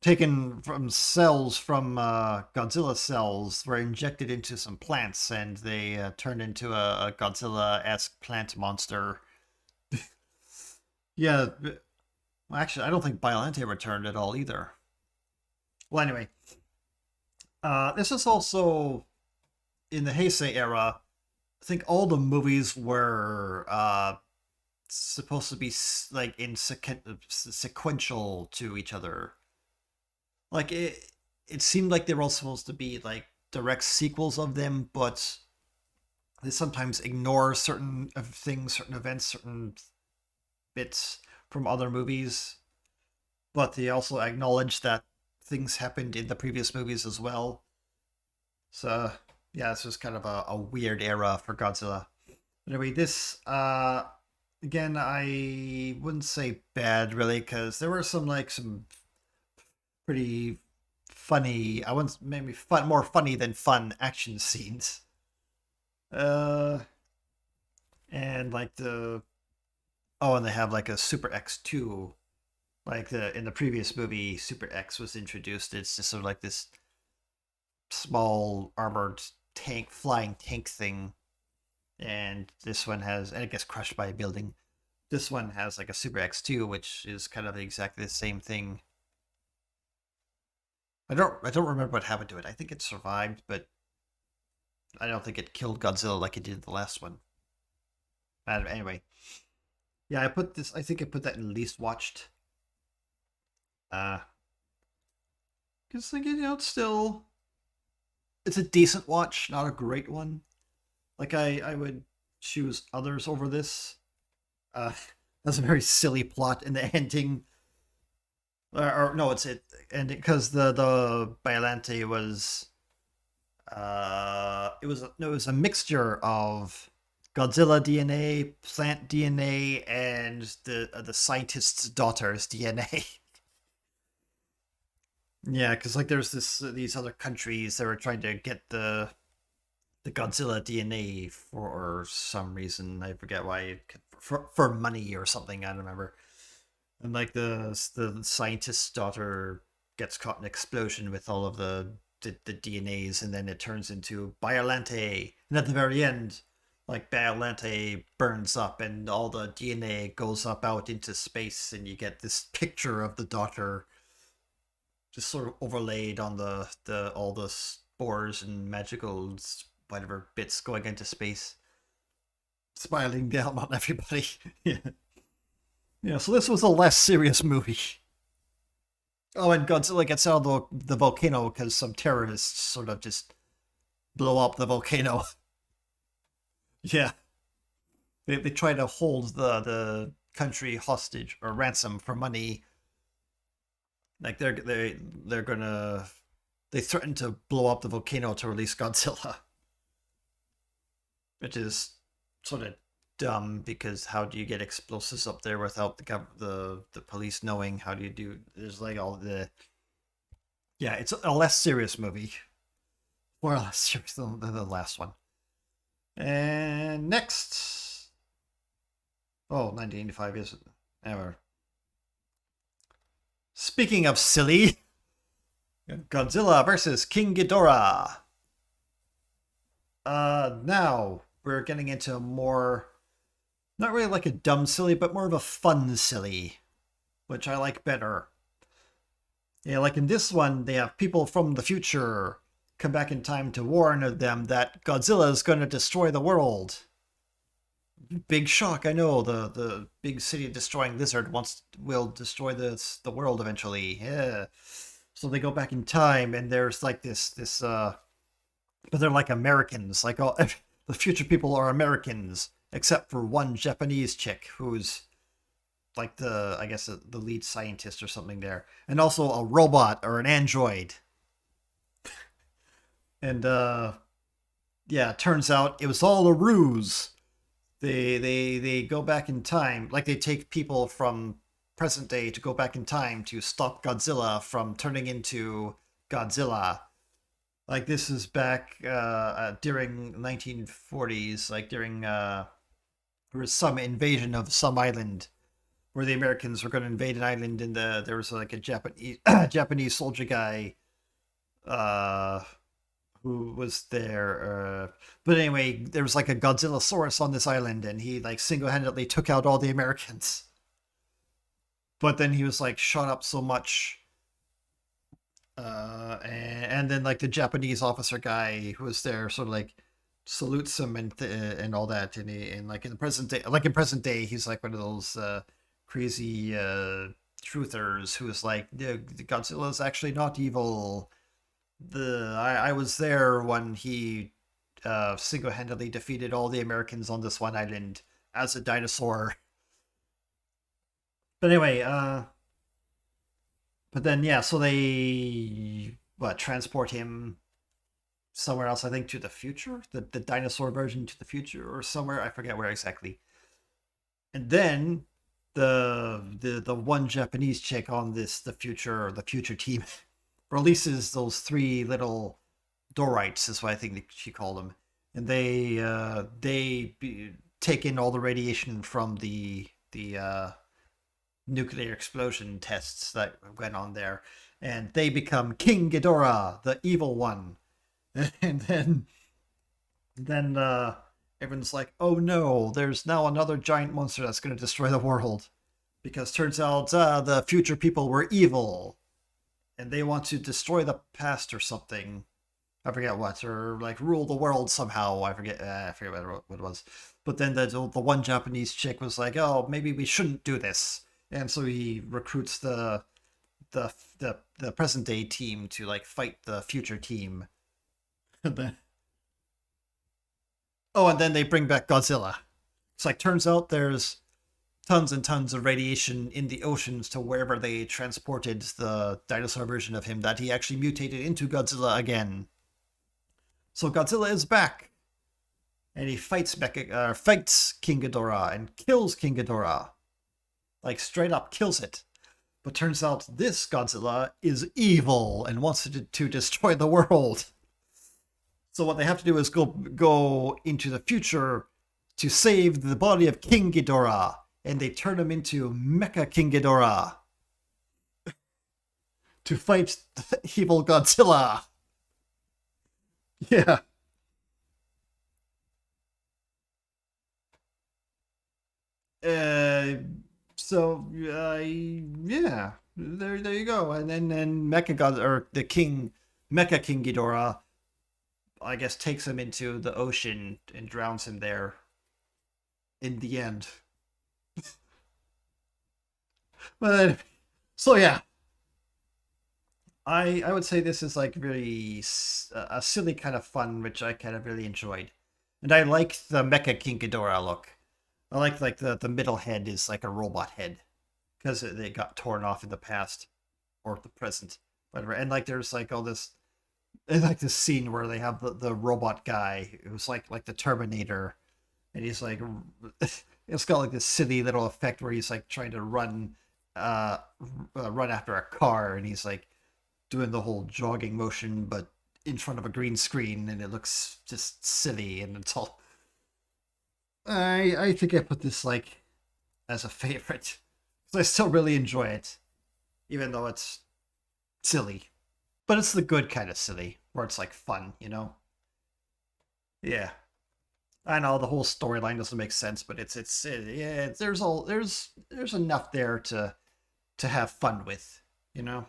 taken from cells from Godzilla cells, were injected into some plants, and they turned into a Godzilla-esque plant monster. Yeah, well, actually, I don't think Biollante returned at all either. Well, anyway, this is also in the Heisei era. I think all the movies were supposed to be like in sequential to each other. Like it seemed like they were all supposed to be like direct sequels of them, but they sometimes ignore certain things, certain events, certain bits from other movies. But they also acknowledge that things happened in the previous movies as well. So yeah, this was kind of a weird era for Godzilla. Anyway, this again, I wouldn't say bad really, because there were some pretty funny. I wouldn't maybe fun more funny than fun action scenes. Uh, and like the oh, and they have like a Super X2. Like the in the previous movie, Super X was introduced. It's just sort of like this small armored tank, flying tank thing, and this one has, and it gets crushed by a building. This one has like a Super X2, which is kind of exactly the same thing. I don't remember what happened to it. I think it survived, but I don't think it killed Godzilla like it did the last one. Anyway, yeah, I put this. I think I put that in least watched. Uh, because like it's still it's a decent watch, not a great one. Like I would choose others over this. Uh, that's a very silly plot in the ending. Or no, it's it ending because the Biolante was it was no, it was a mixture of Godzilla DNA, plant DNA, and the scientist's daughter's DNA. Yeah, because like there's these other countries that were trying to get the Godzilla DNA for some reason. I forget why, for money or something. I don't remember. And like the scientist's daughter gets caught in an explosion with all of the DNAs, and then it turns into Biolante. And at the very end, like Biolante burns up, and all the DNA goes up out into space, and you get this picture of the daughter just sort of overlaid on the all the spores and magical whatever bits going into space, smiling down on everybody. Yeah. Yeah, so this was a less serious movie. Oh, and Godzilla gets out of the volcano because some terrorists sort of just blow up the volcano. Yeah, they try to hold the country hostage or ransom for money. Like they're gonna they threaten to blow up the volcano to release Godzilla, which is sort of dumb because how do you get explosives up there without the police knowing? How do you do? There's like all the yeah, it's a less serious movie, more less serious than the last one. And next, oh, 1985 is ever. Speaking of silly, Godzilla versus King Ghidorah. Now we're getting into more, not really like a dumb silly, but more of a fun silly, which I like better. Yeah, like in this one, they have people from the future come back in time to warn them that Godzilla is going to destroy the world. Big shock, I know. The big city destroying lizard will destroy the world eventually. Yeah. So they go back in time, and there's like this but they're like Americans. Like all the future people are Americans, except for one Japanese chick who's like the I guess the lead scientist or something there, and also a robot or an android. And yeah, turns out it was all a ruse. They go back in time, like they take people from present day to go back in time to stop Godzilla from turning into Godzilla. Like this is back during 1940s, like during there was some invasion of some island where the Americans were going to invade an island, and there was like a Japanese Japanese soldier guy uh, who was there. But anyway, there was like a Godzillasaurus on this island, and he like single handedly took out all the Americans. But then he was like shot up so much, and then like the Japanese officer guy who was there sort of like salutes him and all that, and like in the present day, like in present day, he's like one of those crazy truthers who is like, the Godzilla is actually not evil. I was there when he single-handedly defeated all the Americans on this one island as a dinosaur. But anyway, but then yeah, so they what transport him somewhere else? I think to the future, the dinosaur version to the future or somewhere. I forget where exactly. And then the one Japanese chick on the future team releases those three little Dorites is what I think she called them, and take in all the radiation from the nuclear explosion tests that went on there, and they become King Ghidorah, the evil one. And then everyone's like, "Oh no, there's now another giant monster that's going to destroy the world." Because turns out the future people were evil and they want to destroy the past or something. I forget what, or like rule the world somehow. I forget what it was. But then the one Japanese chick was like, "Oh, maybe we shouldn't do this," and so he recruits the present day team to like fight the future team. And then, oh, and then they bring back Godzilla. It's like turns out there's tons and tons of radiation in the oceans to wherever they transported the dinosaur version of him that he actually mutated into Godzilla again. So Godzilla is back, and he fights King Ghidorah and kills King Ghidorah, like straight up kills it. But turns out this Godzilla is evil and wants to destroy the world. So what they have to do is go into the future to save the body of King Ghidorah, and they turn him into Mecha King Ghidorah to fight evil Godzilla. Yeah. Uh, yeah, there you go. And then Mecha God or the King Mecha King Ghidorah, I guess, takes him into the ocean and drowns him there. In the end, but so yeah, I would say this is like really a silly kind of fun, which I kind of really enjoyed, and I like the Mecha King Ghidorah look. I like the middle head is like a robot head because they got torn off in the past or the present, whatever. And like there's like all this, and like this scene where they have the robot guy who's like the Terminator, and he's like, it's got like this silly little effect where he's like trying to uh, run after a car, and he's like doing the whole jogging motion, but in front of a green screen, and it looks just silly, and it's all. I think I put this like as a favorite because I still really enjoy it, even though it's silly. But it's the good kind of silly, where it's like fun, you know? Yeah, I know the whole storyline doesn't make sense, but yeah. There's enough there to have fun with, you know.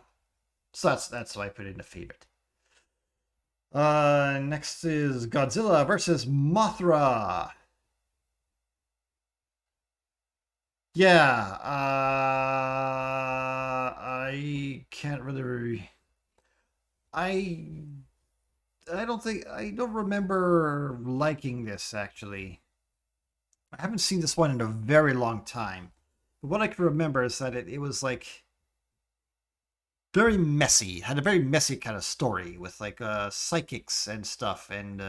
So that's why I put it in a favorite. Next is Godzilla versus Mothra. Yeah, I can't really. I I don't remember liking this actually. I haven't seen this one in a very long time. But what I can remember is that it was like very messy, had a very messy kind of story with like psychics and stuff, and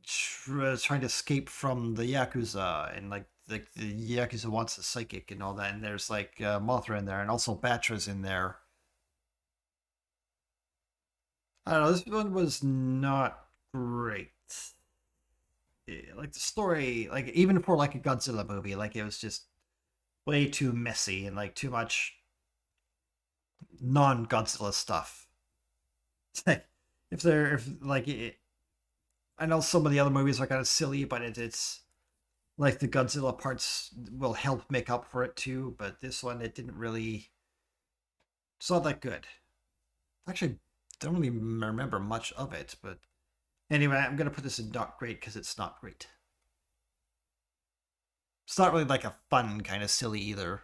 trying to escape from the Yakuza, and like the Yakuza wants a psychic and all that, and there's like Mothra in there, and also Batra's in there. I don't know, this one was not great. Like the story, like even for like a Godzilla movie, like it was just way too messy and like too much non-Godzilla stuff. Like if like I know some of the other movies are kind of silly, but it's like the Godzilla parts will help make up for it too. But this one, it didn't really. It's not that good. Actually, don't really remember much of it. But anyway, I'm gonna put this in not great because it's not great. It's not really like a fun kind of silly either.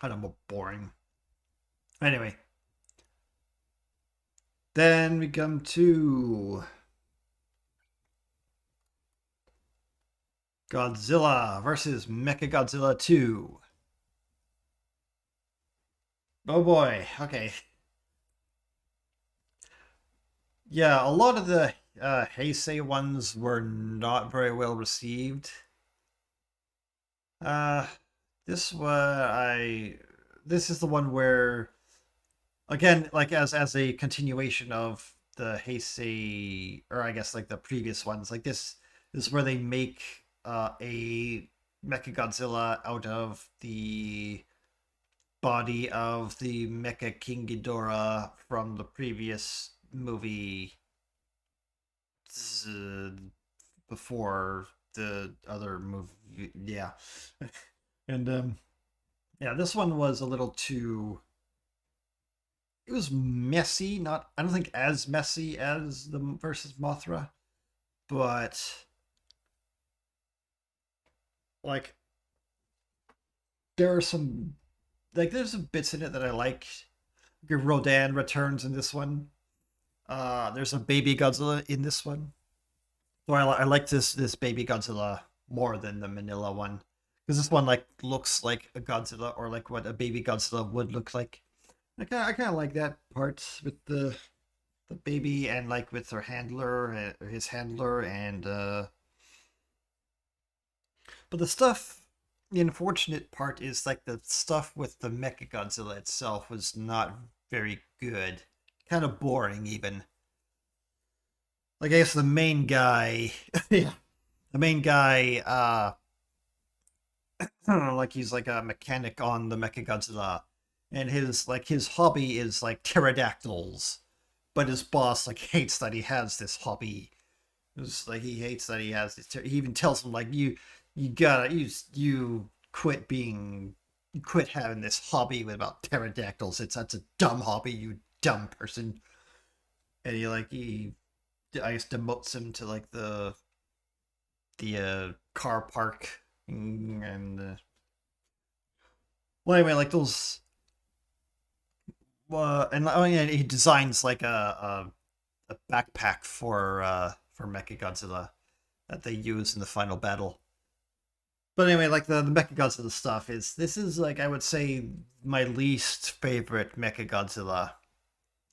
Kind of boring. Anyway, then we come to Godzilla versus Mechagodzilla 2. Oh boy. Okay. Yeah, a lot of the Heisei ones were not very well received. Uh, this one this is the one where again, like as a continuation of the Heisei, or I guess like the previous ones. Like this is where they make a Mechagodzilla out of the body of the Mecha King Ghidorah from the previous movie uh, before the other movie. Yeah, and yeah, this one was a little too. It was messy. Not, I don't think as messy as the versus Mothra, but like there are some there's some bits in it that I like. Rodan returns in this one. There's a baby Godzilla in this one. So I like this baby Godzilla more than the Manila one because this one like looks like a Godzilla or like what a baby Godzilla would look like. I kind of like that part with the baby and like with her handler, his handler, and but the stuff. The unfortunate part is like the stuff with the Mecha Godzilla itself was not very good, kind of boring even. Like I guess the main guy, yeah, the main guy, like he's like a mechanic on the Mecha Godzilla, and his hobby is like pterodactyls, but his boss like hates that he has this hobby. It's like he hates that he has this. He even tells him like you gotta you quit being you quit having this hobby with about pterodactyls. That's a dumb hobby, you dumb person. And he I guess demotes him to like the car park and well anyway like those and oh yeah he designs like a backpack for Mechagodzilla that they use in the final battle. But anyway, like the Mechagodzilla stuff is this is like I would say my least favorite Mechagodzilla.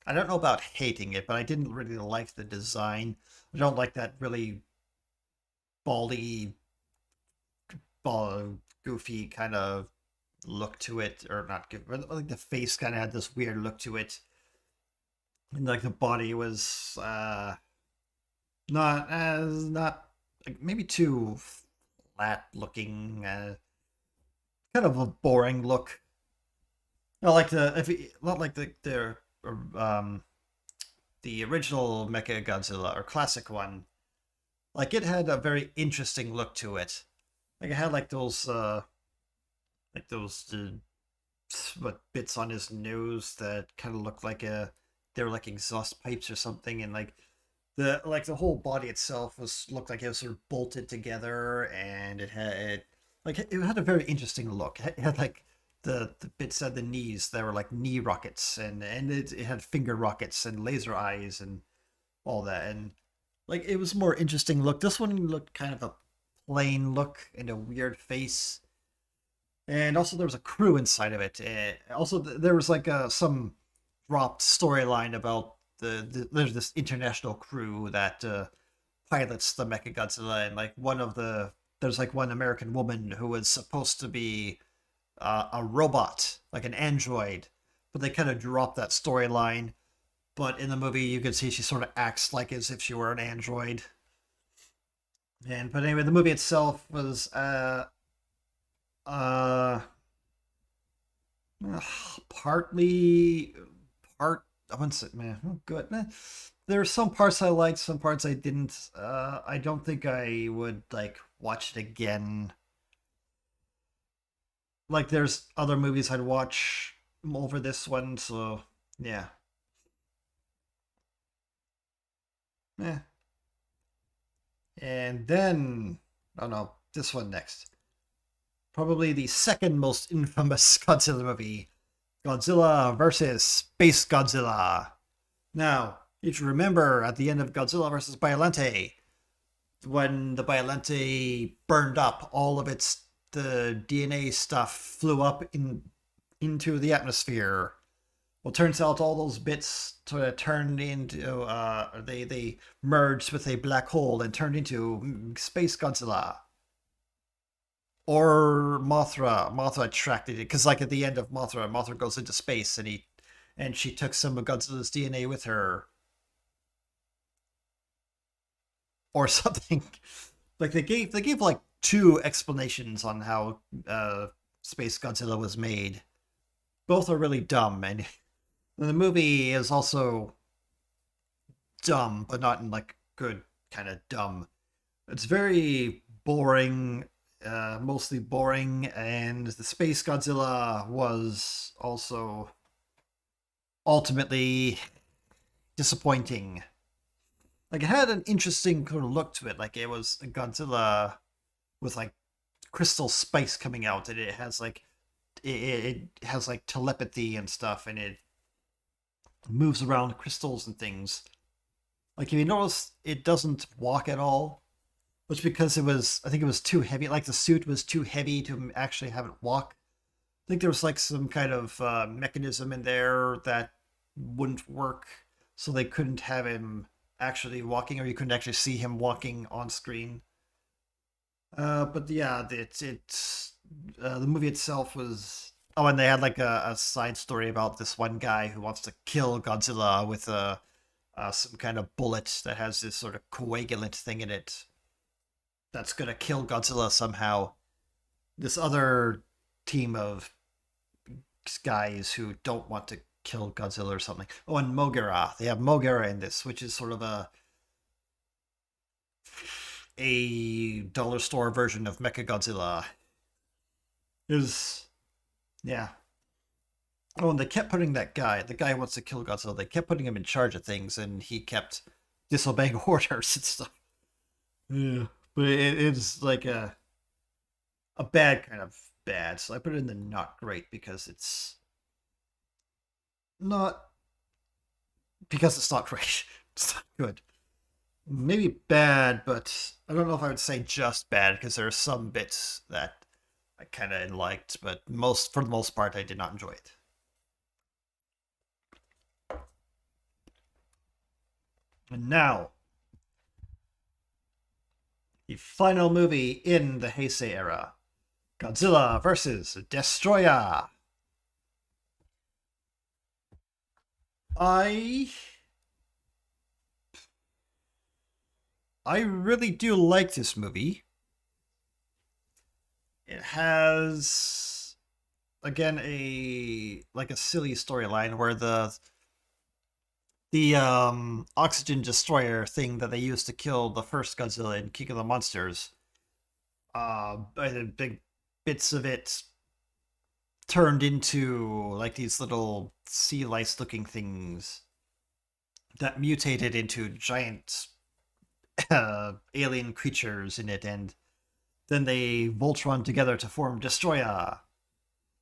I don't know about hating it, but I didn't really like the design. I don't like that really baldy, goofy kind of look to it, or not good. Like the face kind of had this weird look to it, and like the body was not like maybe too flat looking, kind of a boring look. Not like not like um the original Mecha Godzilla or classic one. Like it had a very interesting look to it. Like it had like those what bits on his nose that kind of looked like they were like exhaust pipes or something, and like the whole body itself was looked like it was sort of bolted together, and it had a very interesting look. It had like the bits at the knees that were like knee rockets, and it had finger rockets and laser eyes and all that, and like it was more interesting look. This one looked kind of a plain look and a weird face, and also there was a crew inside of it. Also, there was like some dropped storyline about there's this international crew that pilots the Mechagodzilla, and like there's like one American woman who was supposed to be a robot, like an android, but they kind of dropped that storyline. But in the movie, you can see she sort of acts like as if she were an android. And but anyway, the movie itself was uh partly part I wouldn't say man oh, good there are some parts I liked, some parts I didn't. I don't think I would like watch it again. Like there's other movies I'd watch over this one, so yeah. Yeah. And then oh no, this one next. Probably the second most infamous Godzilla movie, Godzilla versus Space Godzilla. Now, if you remember at the end of Godzilla versus Biollante, when the Biollante burned up, all of its the DNA stuff flew up into the atmosphere. Well, turns out all those bits sort of turned into they merged with a black hole and turned into Space Godzilla. Or Mothra attracted it because like at the end of Mothra goes into space and she took some of Godzilla's DNA with her. or something. Like they gave like two explanations on how Space Godzilla was made. Both are really dumb, and the movie is also dumb, but not in like good kind of dumb. It's very boring, mostly boring, and the Space Godzilla was also ultimately disappointing. Like it had an interesting kind of look to it. Like it was a Godzilla with like crystal spice coming out, and it has like it has like telepathy and stuff, and it moves around crystals and things. Like if you notice, it doesn't walk at all, which because it was I think it was too heavy. Like the suit was too heavy to actually have it walk. I think there was like some kind of mechanism in there that wouldn't work, so they couldn't have him actually walking, or you couldn't actually see him walking on screen. But yeah, the movie itself was. Oh, and they had like a side story about this one guy who wants to kill Godzilla with a some kind of bullet that has this sort of coagulant thing in it that's gonna kill Godzilla somehow. This other team of guys who don't want to kill Godzilla or something. Oh, and Mogera. They have Mogera in this, which is sort of a dollar store version of Mechagodzilla. Is yeah. Oh, and they kept putting the guy who wants to kill Godzilla, they kept putting him in charge of things, and he kept disobeying orders and stuff. Yeah. But it's like a bad kind of bad. So I put it in the not great because not it's not great. It's not good. Maybe bad, but I don't know if I would say just bad because there are some bits that I kind of liked, but for the most part, I did not enjoy it. And now, the final movie in the Heisei era, Godzilla versus Destroyer. I I really do like this movie. It has again a like a silly storyline where the oxygen destroyer thing that they used to kill the first Godzilla in King of the Monsters, big bits of it turned into like these little sea lice looking things that mutated into giant alien creatures in it, and then they Voltron together to form Destroyer.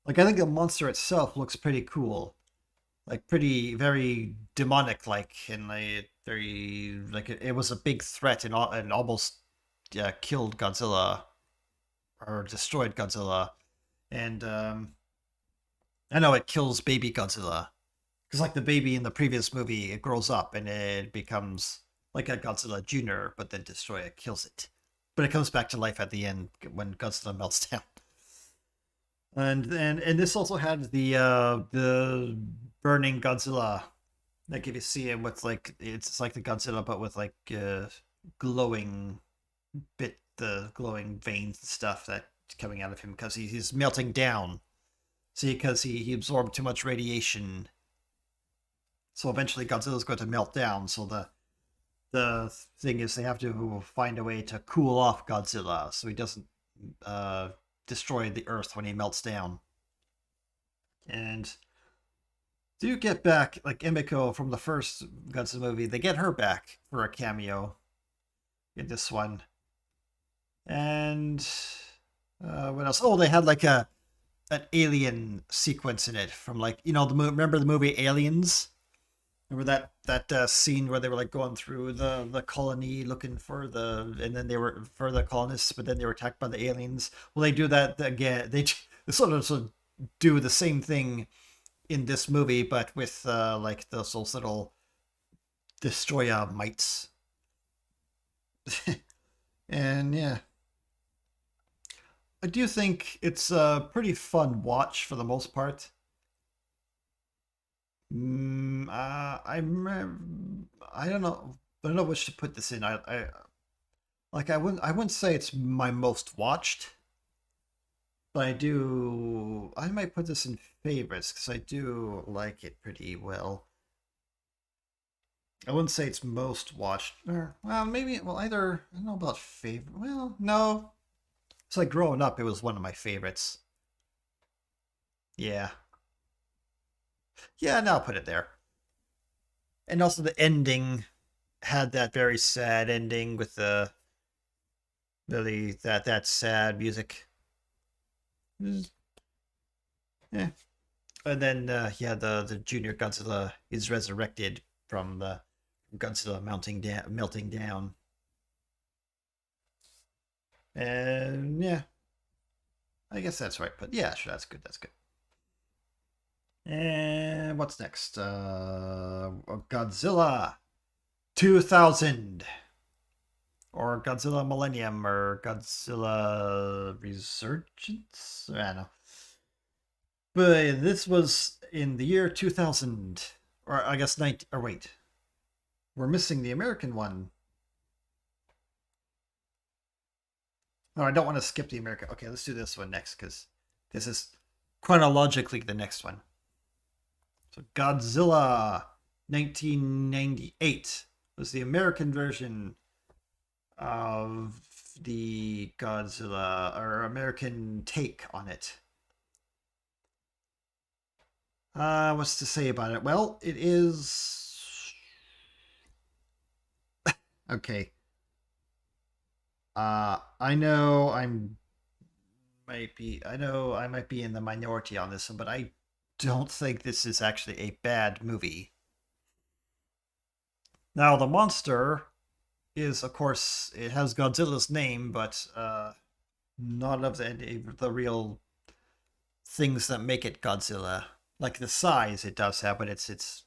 Like I think the monster itself looks pretty cool, like pretty very demonic, like and like very like it was a big threat and almost killed Godzilla or destroyed Godzilla, and I know it kills baby Godzilla because like the baby in the previous movie, it grows up and it becomes like a Godzilla Junior, but then Destroyer kills it. But it comes back to life at the end when Godzilla melts down. And this also had the burning Godzilla. Like if you see it with like it's like the Godzilla but with like glowing the glowing veins and stuff that's coming out of him because he's melting down. See, because he absorbed too much radiation, so eventually Godzilla's going to melt down. So the thing is they have to find a way to cool off Godzilla so he doesn't uh, destroy the Earth when he melts down. And do get back like Emiko from the first Godzilla movie. They get her back for a cameo in this one. And what else? Oh, they had like an alien sequence in it from like remember the movie Aliens? Remember that scene where they were like going through the colony looking for and then they were for the colonists, but then they were attacked by the aliens. Well, they do that again. They sort of do the same thing in this movie, but with like those little destroyer mites. And yeah, I do think it's a pretty fun watch for the most part. I don't know. I don't know which to put this in. Like I wouldn't say it's my most watched, but I might put this in favorites because I do like it pretty well. I wouldn't say it's most watched, or well, maybe well either. I don't know about favorite. Well, no, it's like growing up, it was one of my favorites. Yeah, yeah. Now I'll put it there. And also the ending had that very sad ending with the really that sad music. Mm, yeah. And then yeah, the Junior Godzilla is resurrected from the Godzilla melting down. And yeah, I guess that's right. But yeah, sure, that's good. That's good. And what's next? Godzilla 2000 or Godzilla Millennium or Godzilla Resurgence. I don't know. But this was in the year 2000, or I guess 19. Or wait, we're missing the American one. No, I don't want to skip the American. Okay, let's do this one next because this is chronologically the next one. So Godzilla 1998 was the American version of the Godzilla or American take on it. What's to say about it? Well, it is okay. I know I might be in the minority on this one, but I don't think this is actually a bad movie. Now, the monster is, of course, it has Godzilla's name, but none of the real things that make it Godzilla. Like the size it does have, but it's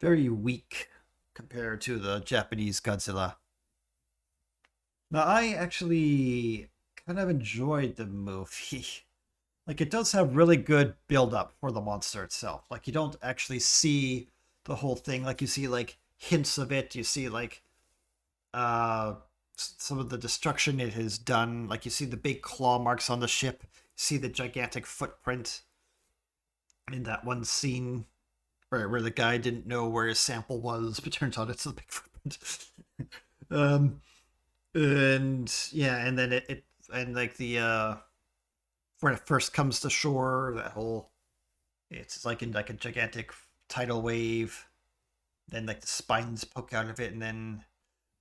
very weak compared to the Japanese Godzilla. Now, I actually kind of enjoyed the movie. Like, it does have really good build up for the monster itself. Like, you don't actually see the whole thing. Like, you see, like, hints of it. You see, like, uh, some of the destruction it has done. Like, you see the big claw marks on the ship. You see the gigantic footprint in that one scene where the guy didn't know where his sample was, but turns out it's a big footprint. um, and yeah, and then it and like the when it first comes to shore, that whole it's like in like a gigantic tidal wave. Then like the spines poke out of it, and then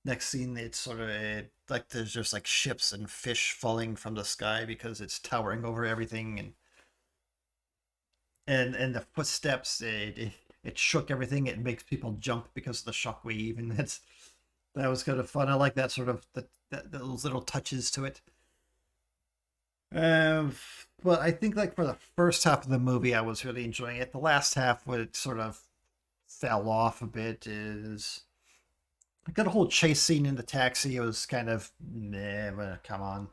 next scene it's sort of like there's just like ships and fish falling from the sky because it's towering over everything, and the footsteps it shook everything. It makes people jump because of the shock wave, and that was kind of fun. I like that sort of those little touches to it. Um, but I think like for the first half of the movie, I was really enjoying it. The last half, what it sort of fell off a bit is like that whole chase scene in the taxi. It was kind of meh, but come on.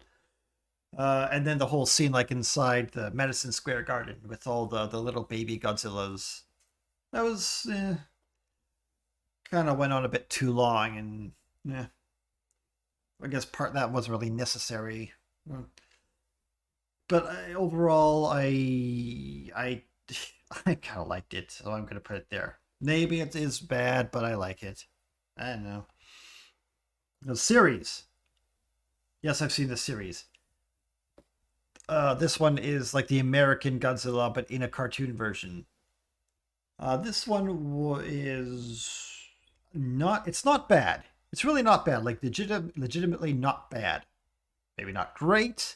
And then the whole scene like inside the Madison Square Garden with all the little baby Godzillas. That was kind of went on a bit too long, and yeah, I guess part that wasn't really necessary. But overall, I I kind of liked it, so I'm gonna put it there. Maybe it is bad, but I like it. I don't know. The series. Yes, I've seen the series. This one is like the American Godzilla, but in a cartoon version. This one is not. It's not bad. It's really not bad. Like legitimately not bad. Maybe not great,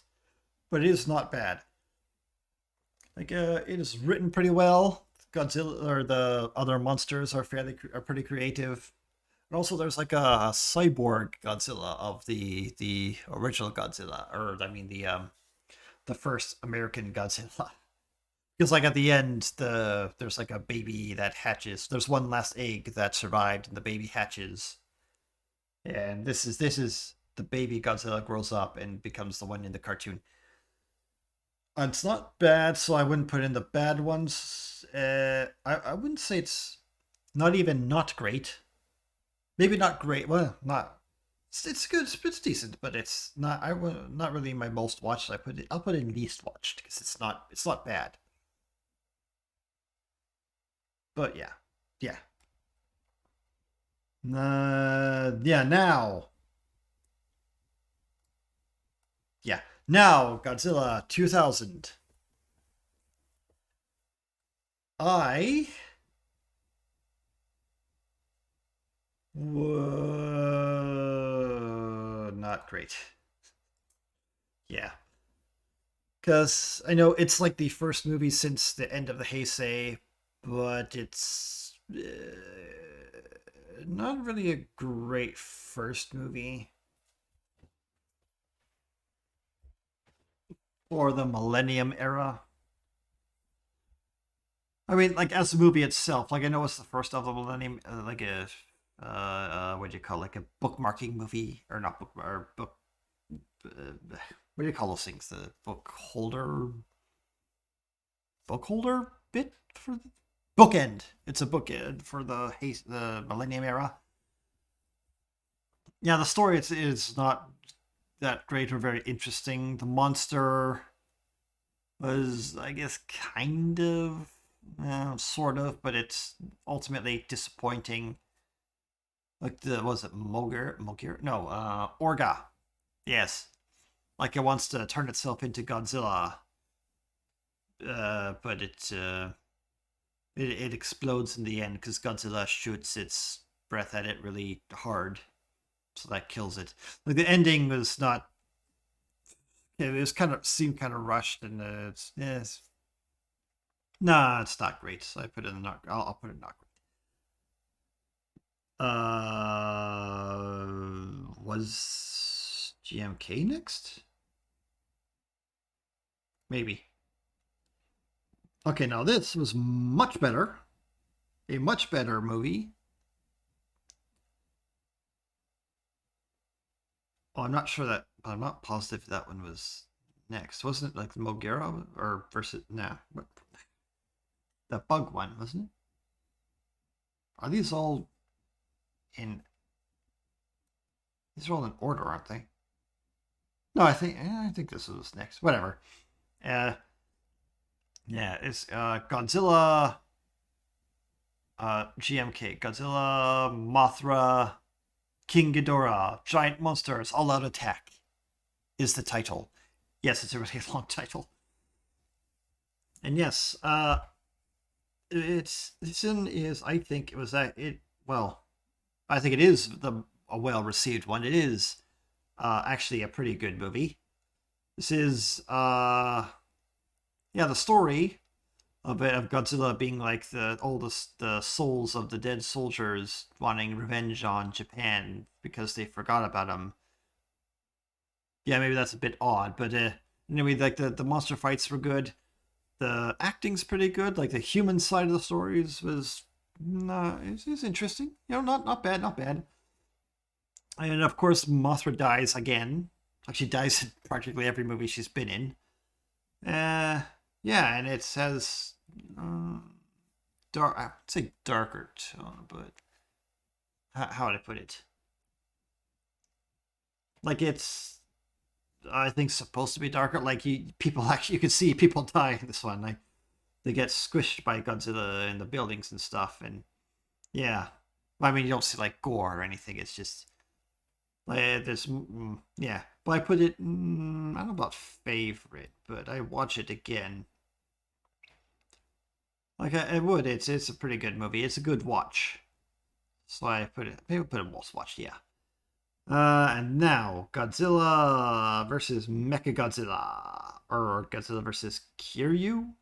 but it is not bad. Like it is written pretty well. Godzilla or the other monsters are pretty creative. And also, there's like a cyborg Godzilla of the original Godzilla, or I mean the first American Godzilla. Because like at the end, there's like a baby that hatches. There's one last egg that survived, and the baby hatches. And this is the baby Godzilla grows up and becomes the one in the cartoon. It's not bad, so I wouldn't put in the bad ones. I wouldn't say it's not even not great. Maybe not great. Well, not. It's good. It's decent, but it's not. Not really my most watched. I'll put it in least watched because it's not bad. But yeah, yeah, yeah. Now Godzilla 2000. I not great. Yeah, because I know it's like the first movie since the end of the Heisei, but it's not really a great first movie for the Millennium era. I mean, like as the movie itself, like I know it's the first of the Millennium, like a what do you call it? Like a bookmarking movie or not book or book? What do you call those things? The book holder bit for the bookend. It's a bookend for the Millennium era. Yeah, the story is not that great or very interesting. The monster was, I guess, kind of, sort of, but it's ultimately disappointing. Like the was it Mogir? No, Orga. Yes, like it wants to turn itself into Godzilla, but it explodes in the end because Godzilla shoots its breath at it really hard, so that kills it. Like the ending was not. It was kind of seemed kind of rushed, and it's yes. Nah, it's not great. So I put it in not. I'll put it not great. Was GMK next? Maybe. Okay, now this was much better. A much better movie. Oh, I'm not sure that. I'm not positive that one was next. Wasn't it like the Mogera or versus? Nah, what the bug one wasn't it? Are these all in? These are all in order, aren't they? No, I think this was next. Whatever. Uh, yeah, it's Godzilla, GMK, Godzilla, Mothra, King Ghidorah, Giant Monsters, All Out Attack is the title. Yes, it's a really long title. And yes, it's in is I think it was that it well, I think it is a well received one. It is actually a pretty good movie. This is yeah, the story of Godzilla being like the souls of the dead soldiers wanting revenge on Japan because they forgot about him. Yeah, maybe that's a bit odd, but anyway, like the monster fights were good. The acting's pretty good. Like the human side of the stories was it's interesting. You know, not bad, not bad. And of course, Mothra dies again. Like she dies in practically every movie she's been in. Uh, yeah, and it says uh, dark. I would say darker tone, but how would I put it? Like it's, I think, supposed to be darker. Like people actually, you can see people die in this one. Like they get squished by Godzilla in the buildings and stuff, and yeah. I mean, you don't see like gore or anything. It's just like there's, yeah. But I put it, I don't know about favorite, but I watch it again. Like I would. It's a pretty good movie. It's a good watch. So I put it. Maybe put it most watched. Yeah. And now Godzilla versus Mechagodzilla, or Godzilla versus Kiryu.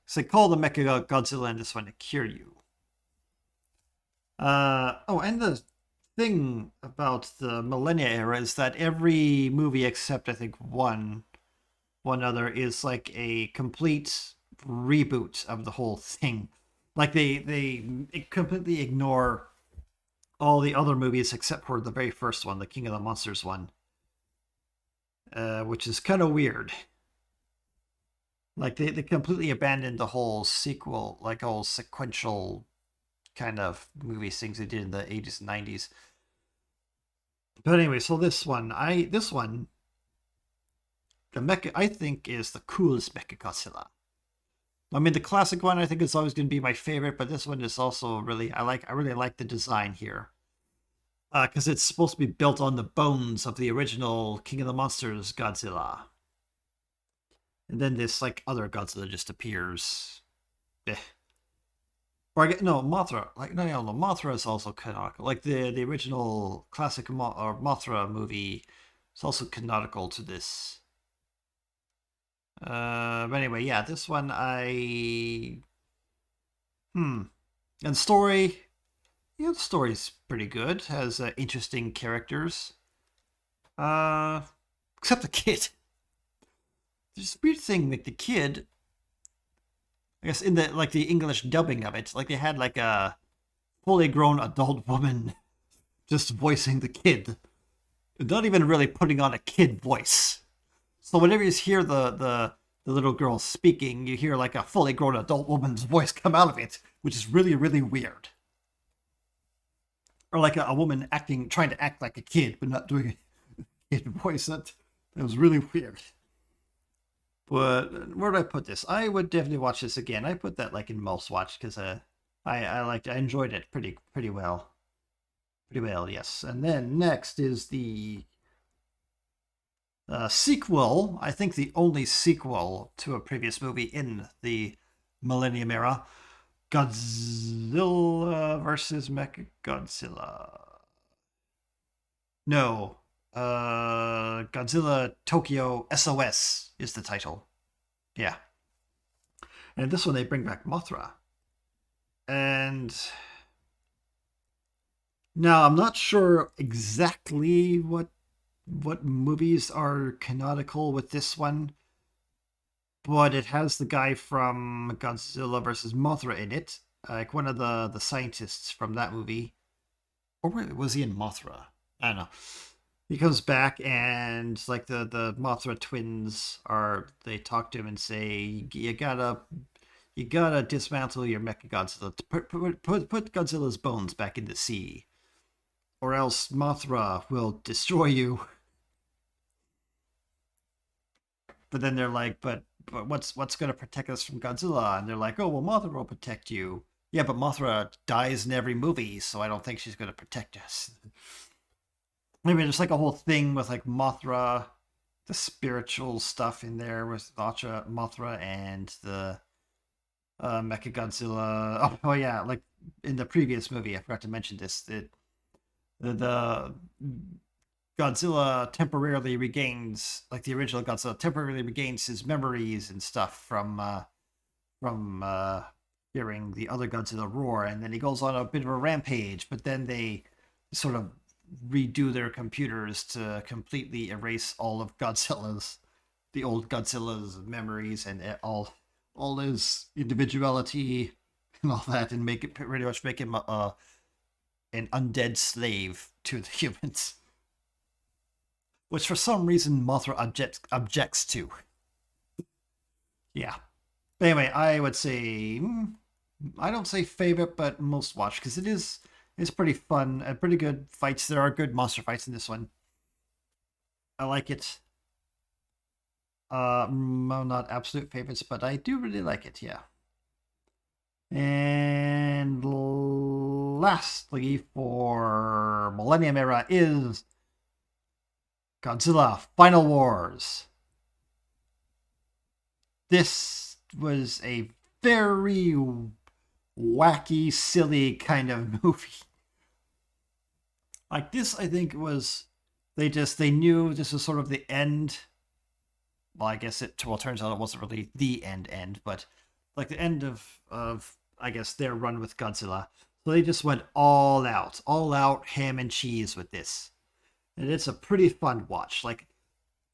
So they call the Mechagodzilla in this one a Kiryu. Oh, and the thing about the Millennia era is that every movie except I think one other is like a complete reboot of the whole thing. Like they completely ignore all the other movies except for the very first one, the King of the Monsters one, which is kind of weird. Like they completely abandoned the whole sequel, like all sequential kind of movie things they did in the 80s and 90s. But anyway, so this one, the mecha I think is the coolest Mecha Godzilla. I mean, the classic one I think is always going to be my favorite, but this one is also really I really like the design here. Because it's supposed to be built on the bones of the original King of the Monsters Godzilla, and then this like other Godzilla just appears. Eh. Or I get no Mothra. Like no, Mothra is also canonical. Like the original classic or Mothra movie is also canonical to this. But anyway, yeah, this one I and story. Yeah, the story's pretty good. Has interesting characters. Uh, except the kid. There's a weird thing like the kid. I guess in the like the English dubbing of it, like they had like a fully grown adult woman just voicing the kid, not even really putting on a kid voice. So whenever you hear the little girl speaking, you hear like a fully grown adult woman's voice come out of it, which is really weird. Or like a woman acting, trying to act like a kid, but not doing a kid voice. That was really weird. But where do I put this? I would definitely watch this again. I put that like in most watch because I enjoyed it pretty well. Pretty well, yes. And then next is the sequel. I think the only sequel to a previous movie in the Millennium era, Godzilla versus Mechagodzilla. No, Godzilla Tokyo SOS is the title. Yeah, and this one they bring back Mothra, and now I'm not sure exactly what movies are canonical with this one, but it has the guy from Godzilla versus Mothra in it, like one of the scientists from that movie. Or was he in Mothra? I don't know. He comes back and like the Mothra twins are they talk to him and say you gotta dismantle your Mecha Godzilla. Put Godzilla's bones back in the sea, or else Mothra will destroy you. But then they're like, but what's gonna protect us from Godzilla? And they're like, oh well, Mothra will protect you. Yeah, but Mothra dies in every movie, so I don't think she's gonna protect us. Maybe there's like a whole thing with like Mothra, the spiritual stuff in there with Mothra and the Mecha Godzilla. Oh yeah, like in the previous movie, I forgot to mention this. The Godzilla temporarily regains, like the original Godzilla, temporarily regains his memories and stuff from hearing the other Godzilla roar, and then he goes on a bit of a rampage. But then they sort of redo their computers to completely erase all of the old Godzilla's memories and all his individuality and all that, and make it pretty much make him an undead slave to the humans, which for some reason Mothra objects to. Yeah. Anyway, I would say I don't say favorite, but most watch because it's pretty fun and pretty good fights. There are good monster fights in this one. I like it. Not absolute favorites, but I do really like it. Yeah. And lastly, for Millennium Era is Godzilla Final Wars. This was a very wacky, silly kind of movie. Like this, I think was they knew this was sort of the end. Well, I guess it turns out it wasn't really the end, but like the end of I guess their run with Godzilla. So they just went all out ham and cheese with this, and it's a pretty fun watch. Like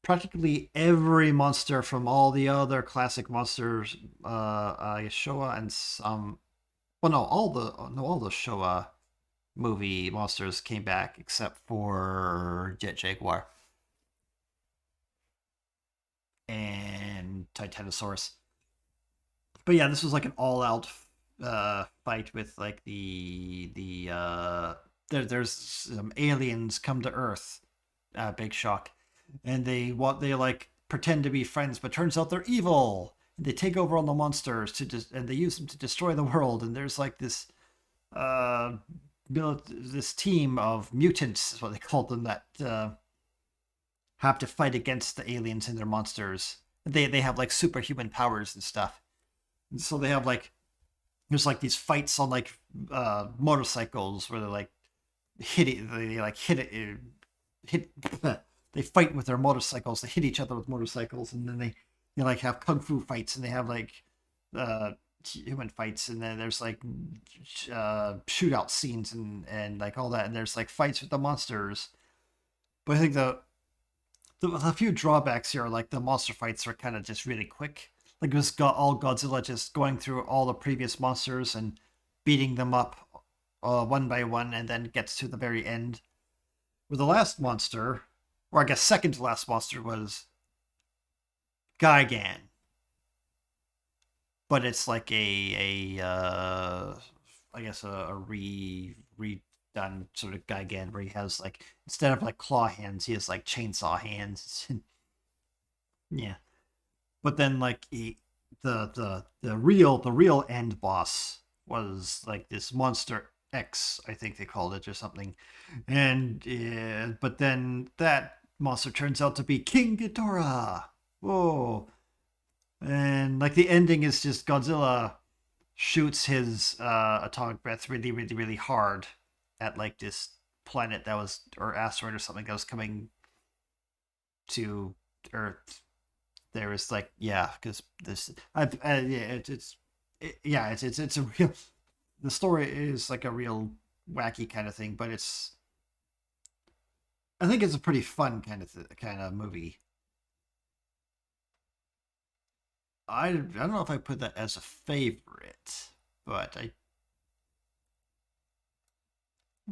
practically every monster from all the other classic monsters, Showa and some. Well, no, all the Showa movie monsters came back except for Jet Jaguar and Titanosaurus. But yeah, this was like an all-out fight with like there's some aliens come to Earth. Big shock, and they like pretend to be friends, but turns out they're evil. And they take over all the monsters and they use them to destroy the world. And there's like uh this team of mutants is what they call them that have to fight against the aliens and their monsters. They have like superhuman powers and stuff. And so they have like there's like these fights on like motorcycles where they're like hit it they like hit it hit they fight with their motorcycles. They hit each other with motorcycles, and then they like have kung fu fights, and they have like uh human fights, and then there's like shootout scenes and like all that, and there's like fights with the monsters. But I think the few drawbacks here are like the monster fights are kind of just really quick. Like it was got all Godzilla just going through all the previous monsters and beating them up one by one, and then gets to the very end. Where the last monster, or I guess second to last monster, was Gigan, but it's like I guess a redone sort of Gigan where he has like instead of like claw hands, he has like chainsaw hands. Yeah, but then like the real end boss was like this monster X, I think they called it or something, and but then that monster turns out to be King Ghidorah. Whoa! And like the ending is just Godzilla shoots his atomic breath really, really, really hard at like this planet that was or asteroid or something that was coming to Earth. There was like yeah, because this yeah it's a real the story is like a real wacky kind of thing, but I think it's a pretty fun kind of movie. I don't know if I put that as a favorite, but I'd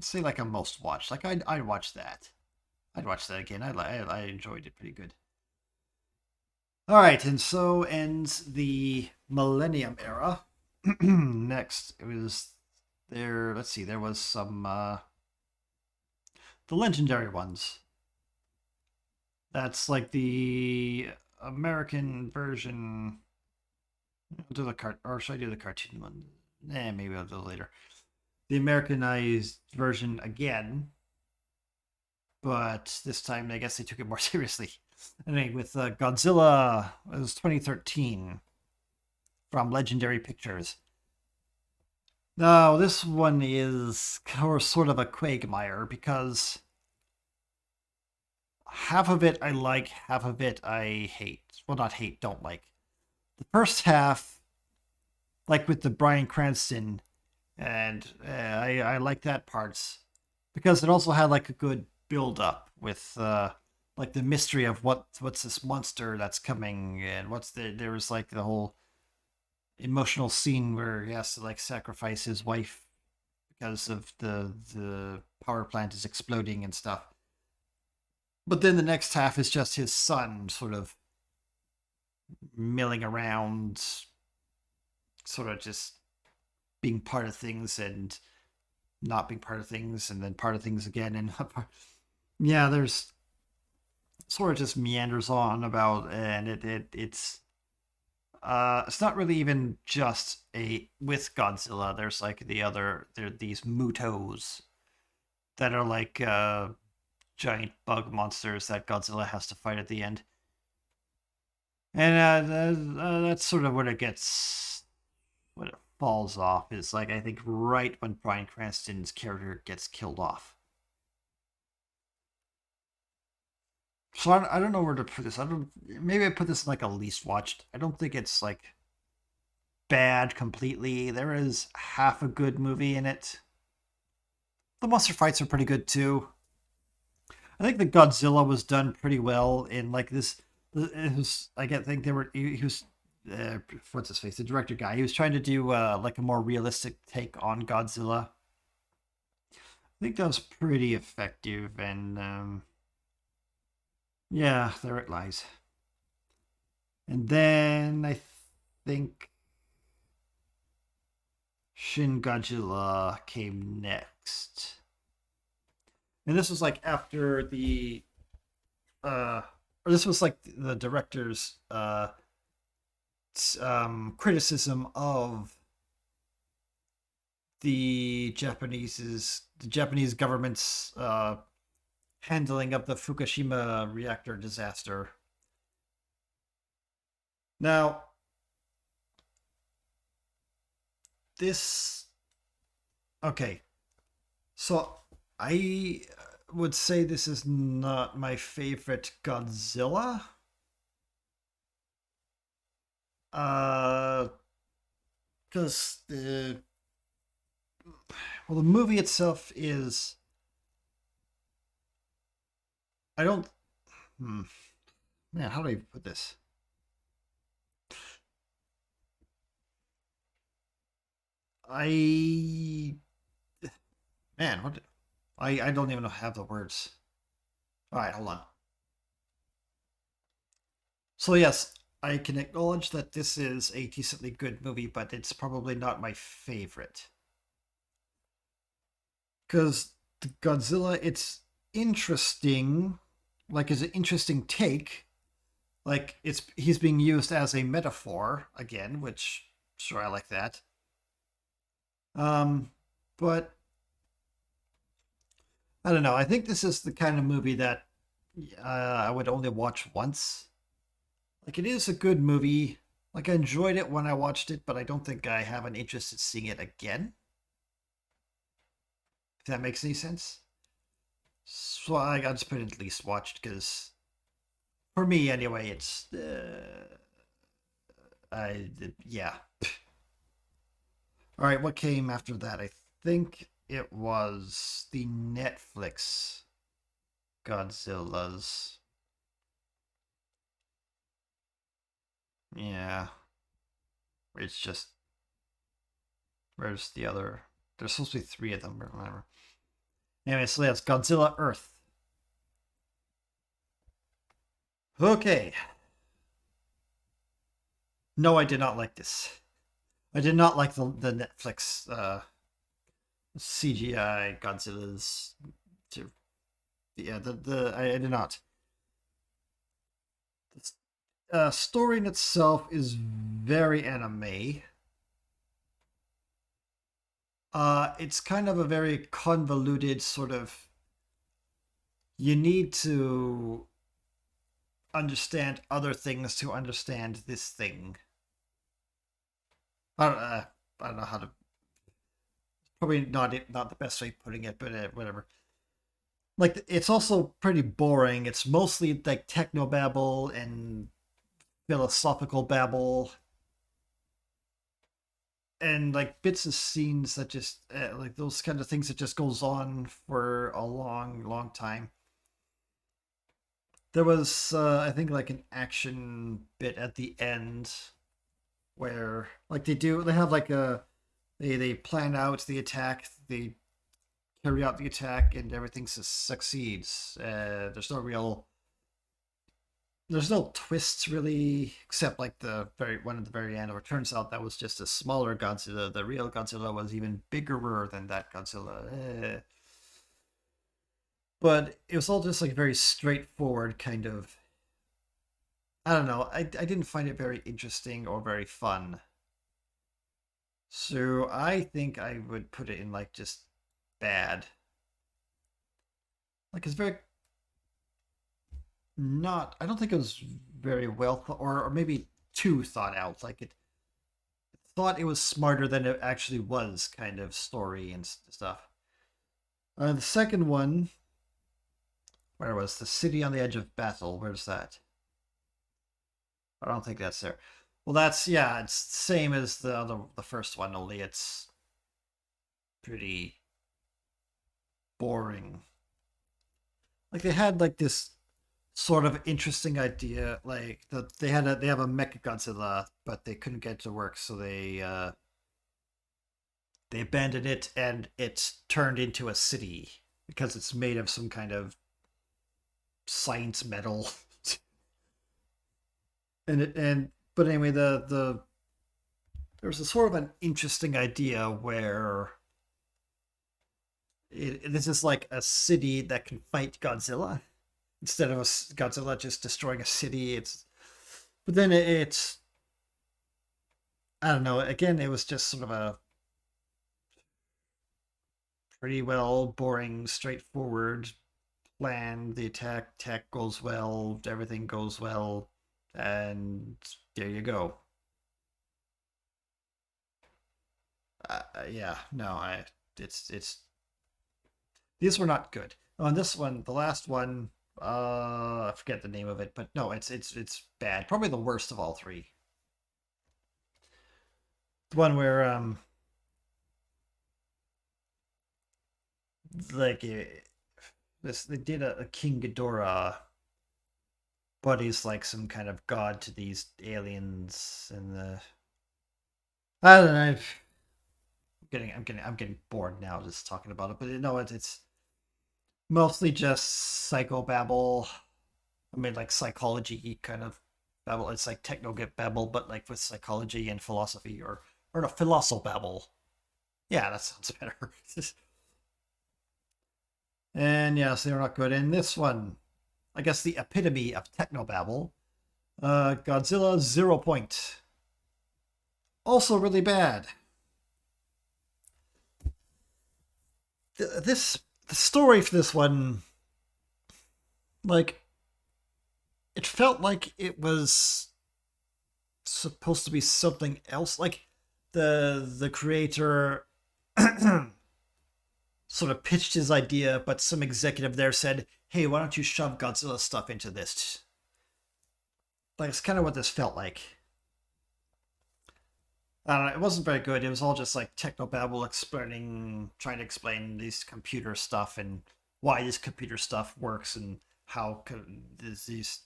say like a most watched. Like I'd watch that. I'd watch that again. I enjoyed it pretty good. All right, and so ends the Millennium Era. Next, it was there. Let's see. There was some the legendary ones. That's like the American version. I'll do the cart, or should I do the cartoon one? Maybe I'll do it later. The Americanized version again, but this time I guess they took it more seriously. Anyway, with Godzilla, it was 2013 from Legendary Pictures. Now, this one is sort of a quagmire because half of it I like, half of it I hate. Well, not hate, don't like. The first half, like with the Bryan Cranston, and I like that parts because it also had like a good build up with like the mystery of what's this monster that's coming and there was like the whole emotional scene where he has to like sacrifice his wife because of the power plant is exploding and stuff. But then the next half is just his son sort of milling around, sort of just being part of things and not being part of things, and then part of things again, and yeah, there's sort of just meanders on about, and it's not really even just a with Godzilla. There's like there are these mutos that are like giant bug monsters that Godzilla has to fight at the end. And that's sort of what it gets, what it falls off is like I think right when Bryan Cranston's character gets killed off. So I don't know where to put this. I don't. Maybe I put this in like a least watched. I don't think it's like bad completely. There is half a good movie in it. The monster fights are pretty good too. I think the Godzilla was done pretty well in like this. It was, I get think they were he was what's his face, the director guy. He was trying to do like a more realistic take on Godzilla. I think that was pretty effective, and yeah, there it lies. And then I think Shin Godzilla came next. And this was like after uh, or this was like the director's criticism of the Japanese government's handling of the Fukushima reactor disaster. Now, this okay, so I would say this is not my favorite Godzilla. Uh, because the movie itself is I don't hmm, man, how do I put this? I man, what I don't even have the words. All right, hold on. So yes, I can acknowledge that this is a decently good movie, but it's probably not my favorite. Because the Godzilla, it's interesting, like is an interesting take. Like he's being used as a metaphor again, which sure I like that. Um, but I don't know. I think this is the kind of movie that I would only watch once. Like it is a good movie. Like I enjoyed it when I watched it, but I don't think I have an interest in seeing it again. If that makes any sense. So I just put it at least watched because for me anyway, it's yeah. All right, what came after that? I think it was the Netflix Godzillas. Yeah, it's just where's the other? There's supposed to be three of them, but whatever. Anyway, so that's Godzilla Earth. Okay. No, I did not like this. I did not like the Netflix CGI Godzilla's. Yeah, I did not. The story in itself is very anime. It's kind of a very convoluted sort of. You need to understand other things to understand this thing. I don't know how to. Probably not the best way of putting it, but whatever. Like it's also pretty boring. It's mostly like techno babble and philosophical babble, and like bits of scenes that just like those kind of things that just goes on for a long, long time. There was I think like an action bit at the end where like they have like a they plan out the attack, they carry out the attack, and everything succeeds. There's no twists really, except like the very one at the very end, where it turns out that was just a smaller Godzilla. The real Godzilla was even bigger than that Godzilla. But it was all just like very straightforward kind of. I don't know. I didn't find it very interesting or very fun. So I think I would put it in like just bad. Like it's very not. I don't think it was very well or maybe too thought out. Like it thought it was smarter than it actually was, kind of story and stuff. The second one, where was the city on the edge of battle? Where's that? I don't think that's there. Well, that's yeah, it's same as the first one, only it's pretty boring. Like they had like this sort of interesting idea, like that they have a Mecha Godzilla, but they couldn't get it to work, so they abandoned it, and it's turned into a city because it's made of some kind of science metal. But anyway, there's a sort of an interesting idea where this is like a city that can fight Godzilla instead of Godzilla just destroying a city. But then it's I don't know. Again, it was just sort of a pretty well boring, straightforward plan. The attack goes well, everything goes well, and there you go. Yeah, no, it's these were not good. On this one, the last one, I forget the name of it, but no, it's bad. Probably the worst of all three. The one where like this they did a King Ghidorah, but he's like some kind of god to these aliens, and the I don't know. I'm getting bored now just talking about it. But no, it's mostly just psychobabble. I mean, like psychology kind of babble. It's like techno get babble, but like with psychology and philosophy, or no, philosophabble. Yeah, that sounds better. And yes, they're not good. And this one, I guess the epitome of technobabble, Godzilla 0 Point. Also really bad. This the story for this one, like it felt like it was supposed to be something else. Like the creator sort of pitched his idea, but some executive there said, "Hey, why don't you shove Godzilla stuff into this?" Like it's kind of what this felt like. I don't know. It wasn't very good. It was all just like technobabble explaining, trying to explain these computer stuff and why this computer stuff works and how these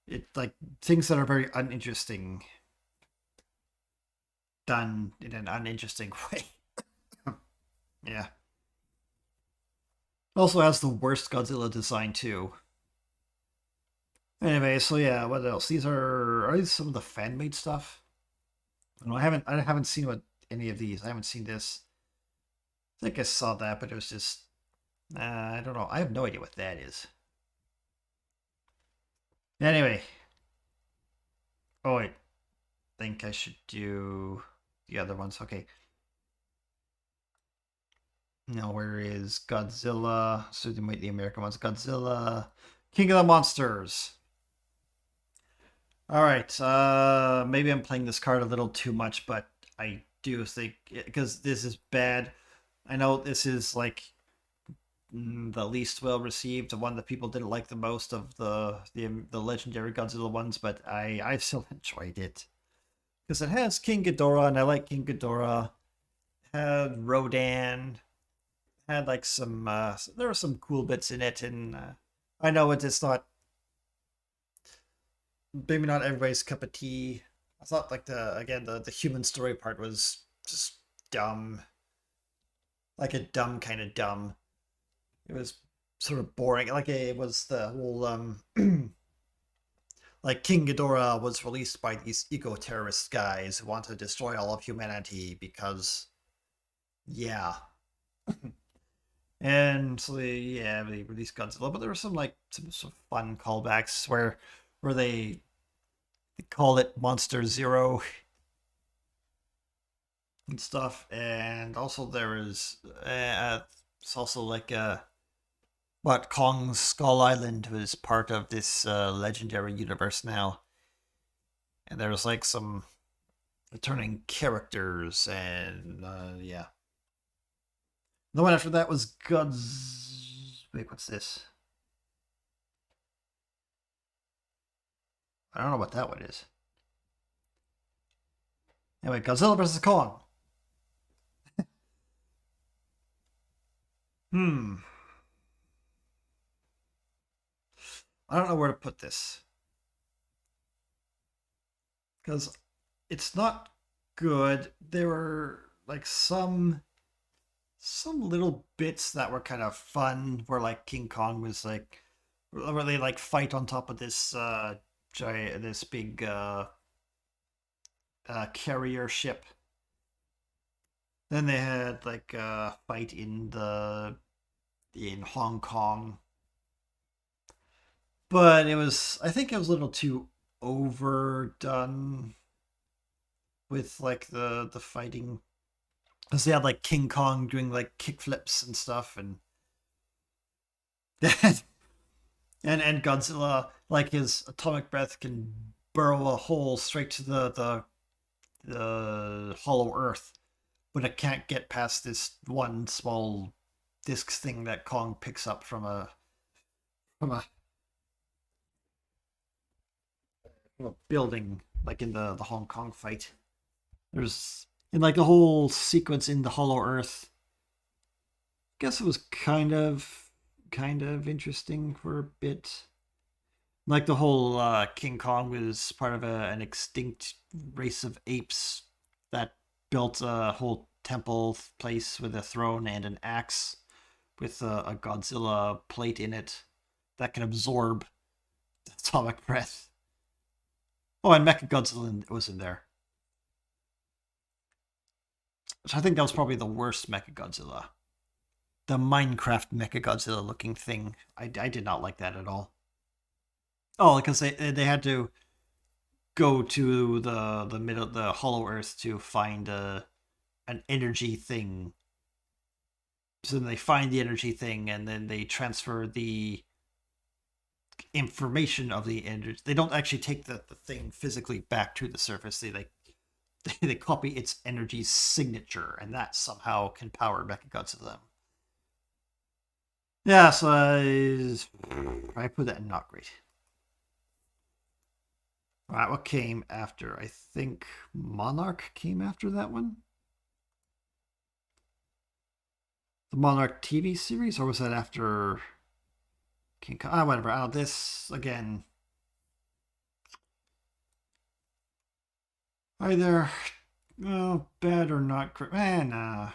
it like things that are very uninteresting done in an uninteresting way. Yeah. Also has the worst Godzilla design too. Anyway, so yeah, what else? These are these some of the fan made stuff? No, I haven't seen what any of these. I haven't seen this. I think I saw that, but it was just I don't know. I have no idea what that is. Anyway, oh wait, think I should do the other ones. Okay. Now where is Godzilla? So the American ones. Godzilla, King of the Monsters. All right. Maybe I'm playing this card a little too much, but I do think because this is bad. I know this is like the least well received, the one that people didn't like the most of the legendary Godzilla ones, but I still enjoyed it because it has King Ghidorah, and I like King Ghidorah. Had Rodan, had like some there were some cool bits in it, and I know it's not maybe not everybody's cup of tea. I thought like the human story part was just dumb, like a dumb kind of dumb. It was sort of boring. Like it was the whole like King Ghidorah was released by these eco terrorist guys who want to destroy all of humanity because yeah. And so they released Godzilla, but there were some like some fun callbacks where they call it Monster Zero and stuff, and also there is it's also like what Kong's Skull Island was part of this legendary universe now, and there's like some returning characters, and yeah. The one after that was Gods. Wait, what's this? I don't know what that one is. Anyway, Godzilla versus Kong. Hmm. I don't know where to put this because it's not good. There were like some little bits that were kind of fun where like King Kong was like where they like fight on top of this giant this big carrier ship. Then they had like a fight in the in Hong Kong, but I think it was a little too overdone with like the fighting, because they had like King Kong doing like kickflips and stuff, and and Godzilla, like his atomic breath can burrow a hole straight to the hollow earth, but it can't get past this one small disc thing that Kong picks up from a, from a building, like in the Hong Kong fight. There's in like the whole sequence in the hollow earth. I guess it was kind of interesting for a bit. Like the whole King Kong was part of an extinct race of apes that built a whole temple place with a throne and an axe with a Godzilla plate in it that can absorb atomic breath. Oh, and Mecha Godzilla was in there. So I think that was probably the worst Mecha Godzilla. The Minecraft Mecha Godzilla looking thing. I did not like that at all. Oh, because they had to go to the middle the Hollow Earth to find an energy thing. So then they find the energy thing, and then they transfer the information of the energy. They don't actually take the thing physically back to the surface. They like they copy its energy signature, and that somehow can power Mechagodzilla. Yeah, so I put that in not great. All right, what came after? I think Monarch came after that one. The Monarch TV series, or was that after King Kong? Whatever. Oh, this again. Either bad or not great. Nah.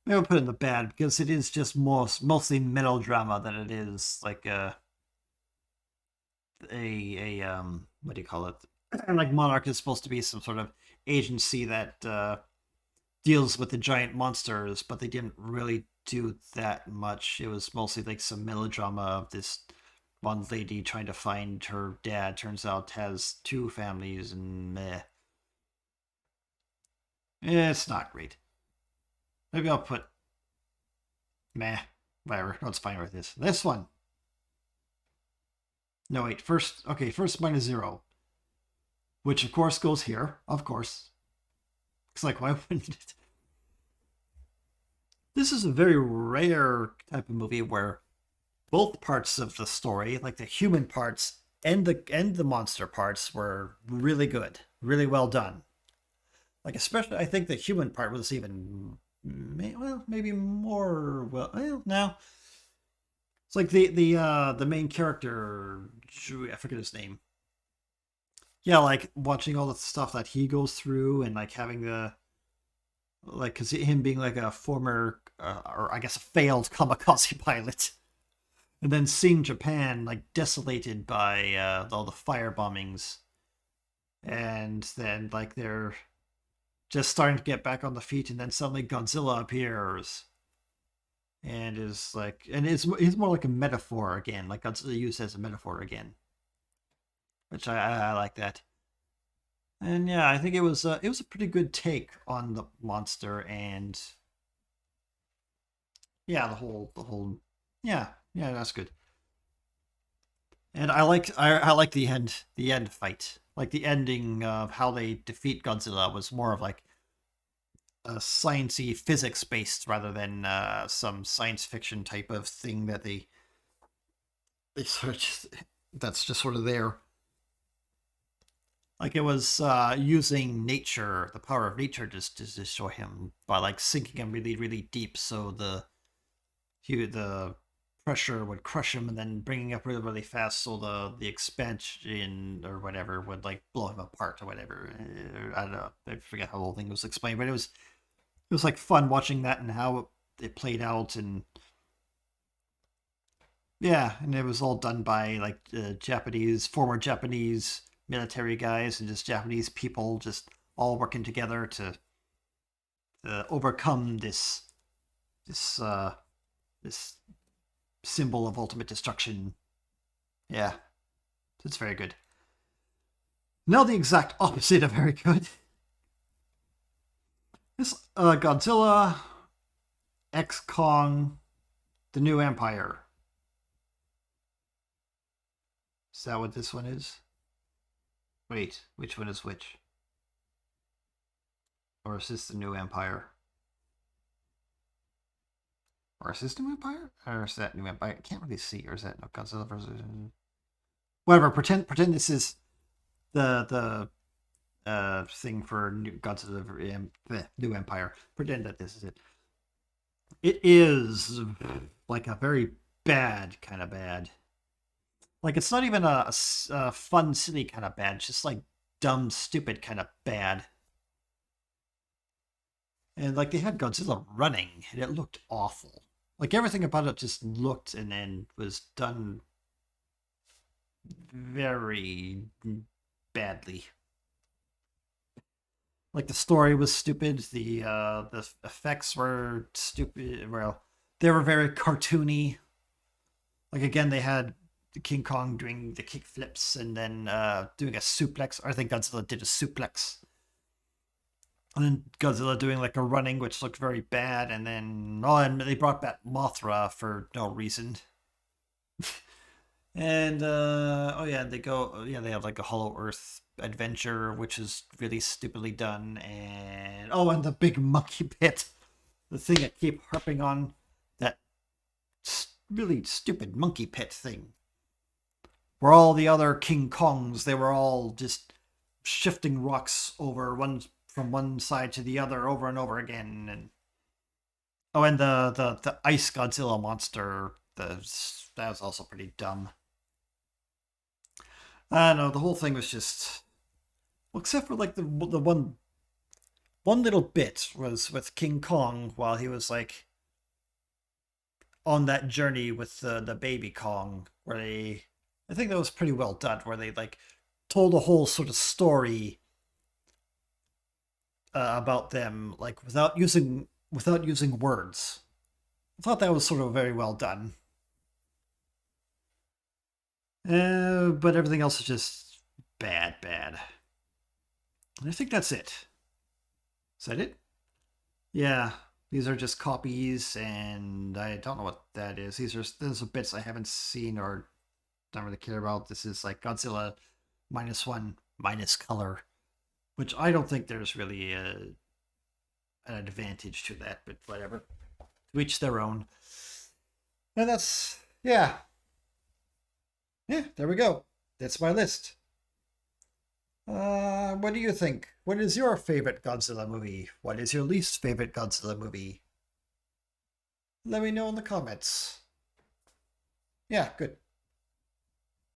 Maybe I'll put it in the bad because it is just mostly melodrama than it is like a what do you call it? Like Monarch is supposed to be some sort of agency that deals with the giant monsters, but they didn't really do that much. It was mostly like some melodrama of this one lady trying to find her dad. Turns out has two families, and meh. It's not great. Maybe I'll put meh. Whatever. Let's fine with this. This one. No wait. First, okay. First minus zero, which of course goes here. Of course. It's like why wouldn't it? This is a very rare type of movie where both parts of the story, like the human parts and the monster parts, were really good, really well done. Like especially, I think the human part was even well, maybe more well. Now it's like the main character, I forget his name. Yeah, like watching all the stuff that he goes through and like having the like cause him being like a former or I guess a failed kamikaze pilot, and then seeing Japan like desolated by all the fire bombings, and then like they're just starting to get back on the feet, and then suddenly Godzilla appears and is like, and it's more like a metaphor again, like Godzilla used as a metaphor again, which I like that. And yeah, I think it was a pretty good take on the monster, and yeah, the whole yeah, that's good. And I like the end fight. Like the ending of how they defeat Godzilla was more of like a sciencey physics based rather than some science fiction type of thing that they sort of just, that's just sort of there. Like it was using nature, the power of nature, just to destroy him by like sinking him really deep, so the pressure would crush him, and then bringing up really fast, so the expansion or whatever would like blow him apart or whatever. I don't know. I forget how the whole thing was explained, but it was like fun watching that and how it played out, and yeah, and it was all done by like Japanese former Japanese military guys and just Japanese people just all working together to overcome this this symbol of ultimate destruction. Yeah, it's very good. Now the exact opposite of very good. This Godzilla, X Kong, the New Empire. Is that what this one is? Wait, which one is which? Or is this the New Empire? Or is this New Empire? Or is that New Empire? I can't really see. Or is that no Godzilla versus whatever? Pretend this is the thing for Godzilla New Empire. Pretend that this is it. It is like a very bad kind of bad. Like it's not even a fun, silly kind of bad. It's just like dumb, stupid kind of bad. And like they had Godzilla running, and it looked awful. Like everything about it just looked and then was done very badly. Like the story was stupid, the effects were stupid. Well, they were very cartoony. Like again, they had King Kong doing the kick flips and then doing a suplex. Or I think Godzilla did a suplex. And then Godzilla doing like a running, which looked very bad. And then, oh, and they brought back Mothra for no reason. And, oh yeah, they have like a Hollow Earth adventure, which is really stupidly done. And, oh, and the big monkey pit. The thing that keep harping on that really stupid monkey pit thing. Where all the other King Kongs, they were all just shifting rocks over from one side to the other over and over again. And oh, and the ice Godzilla monster, that was also pretty dumb. I don't know, the whole thing was just, well, except for like the one little bit was with King Kong while he was like on that journey with the baby Kong, where I think that was pretty well done, where they like told a whole sort of story about them, like without using words. I thought that was sort of very well done. But everything else is just bad. And I think that's it. Is that it? Yeah, these are just copies, and I don't know what that is. These are bits I haven't seen or don't really care about. This is like Godzilla -1 minus color, which I don't think there's really an advantage to that, but whatever. To each their own. And that's, yeah. Yeah, there we go. That's my list. What do you think? What is your favorite Godzilla movie? What is your least favorite Godzilla movie? Let me know in the comments. Yeah, good.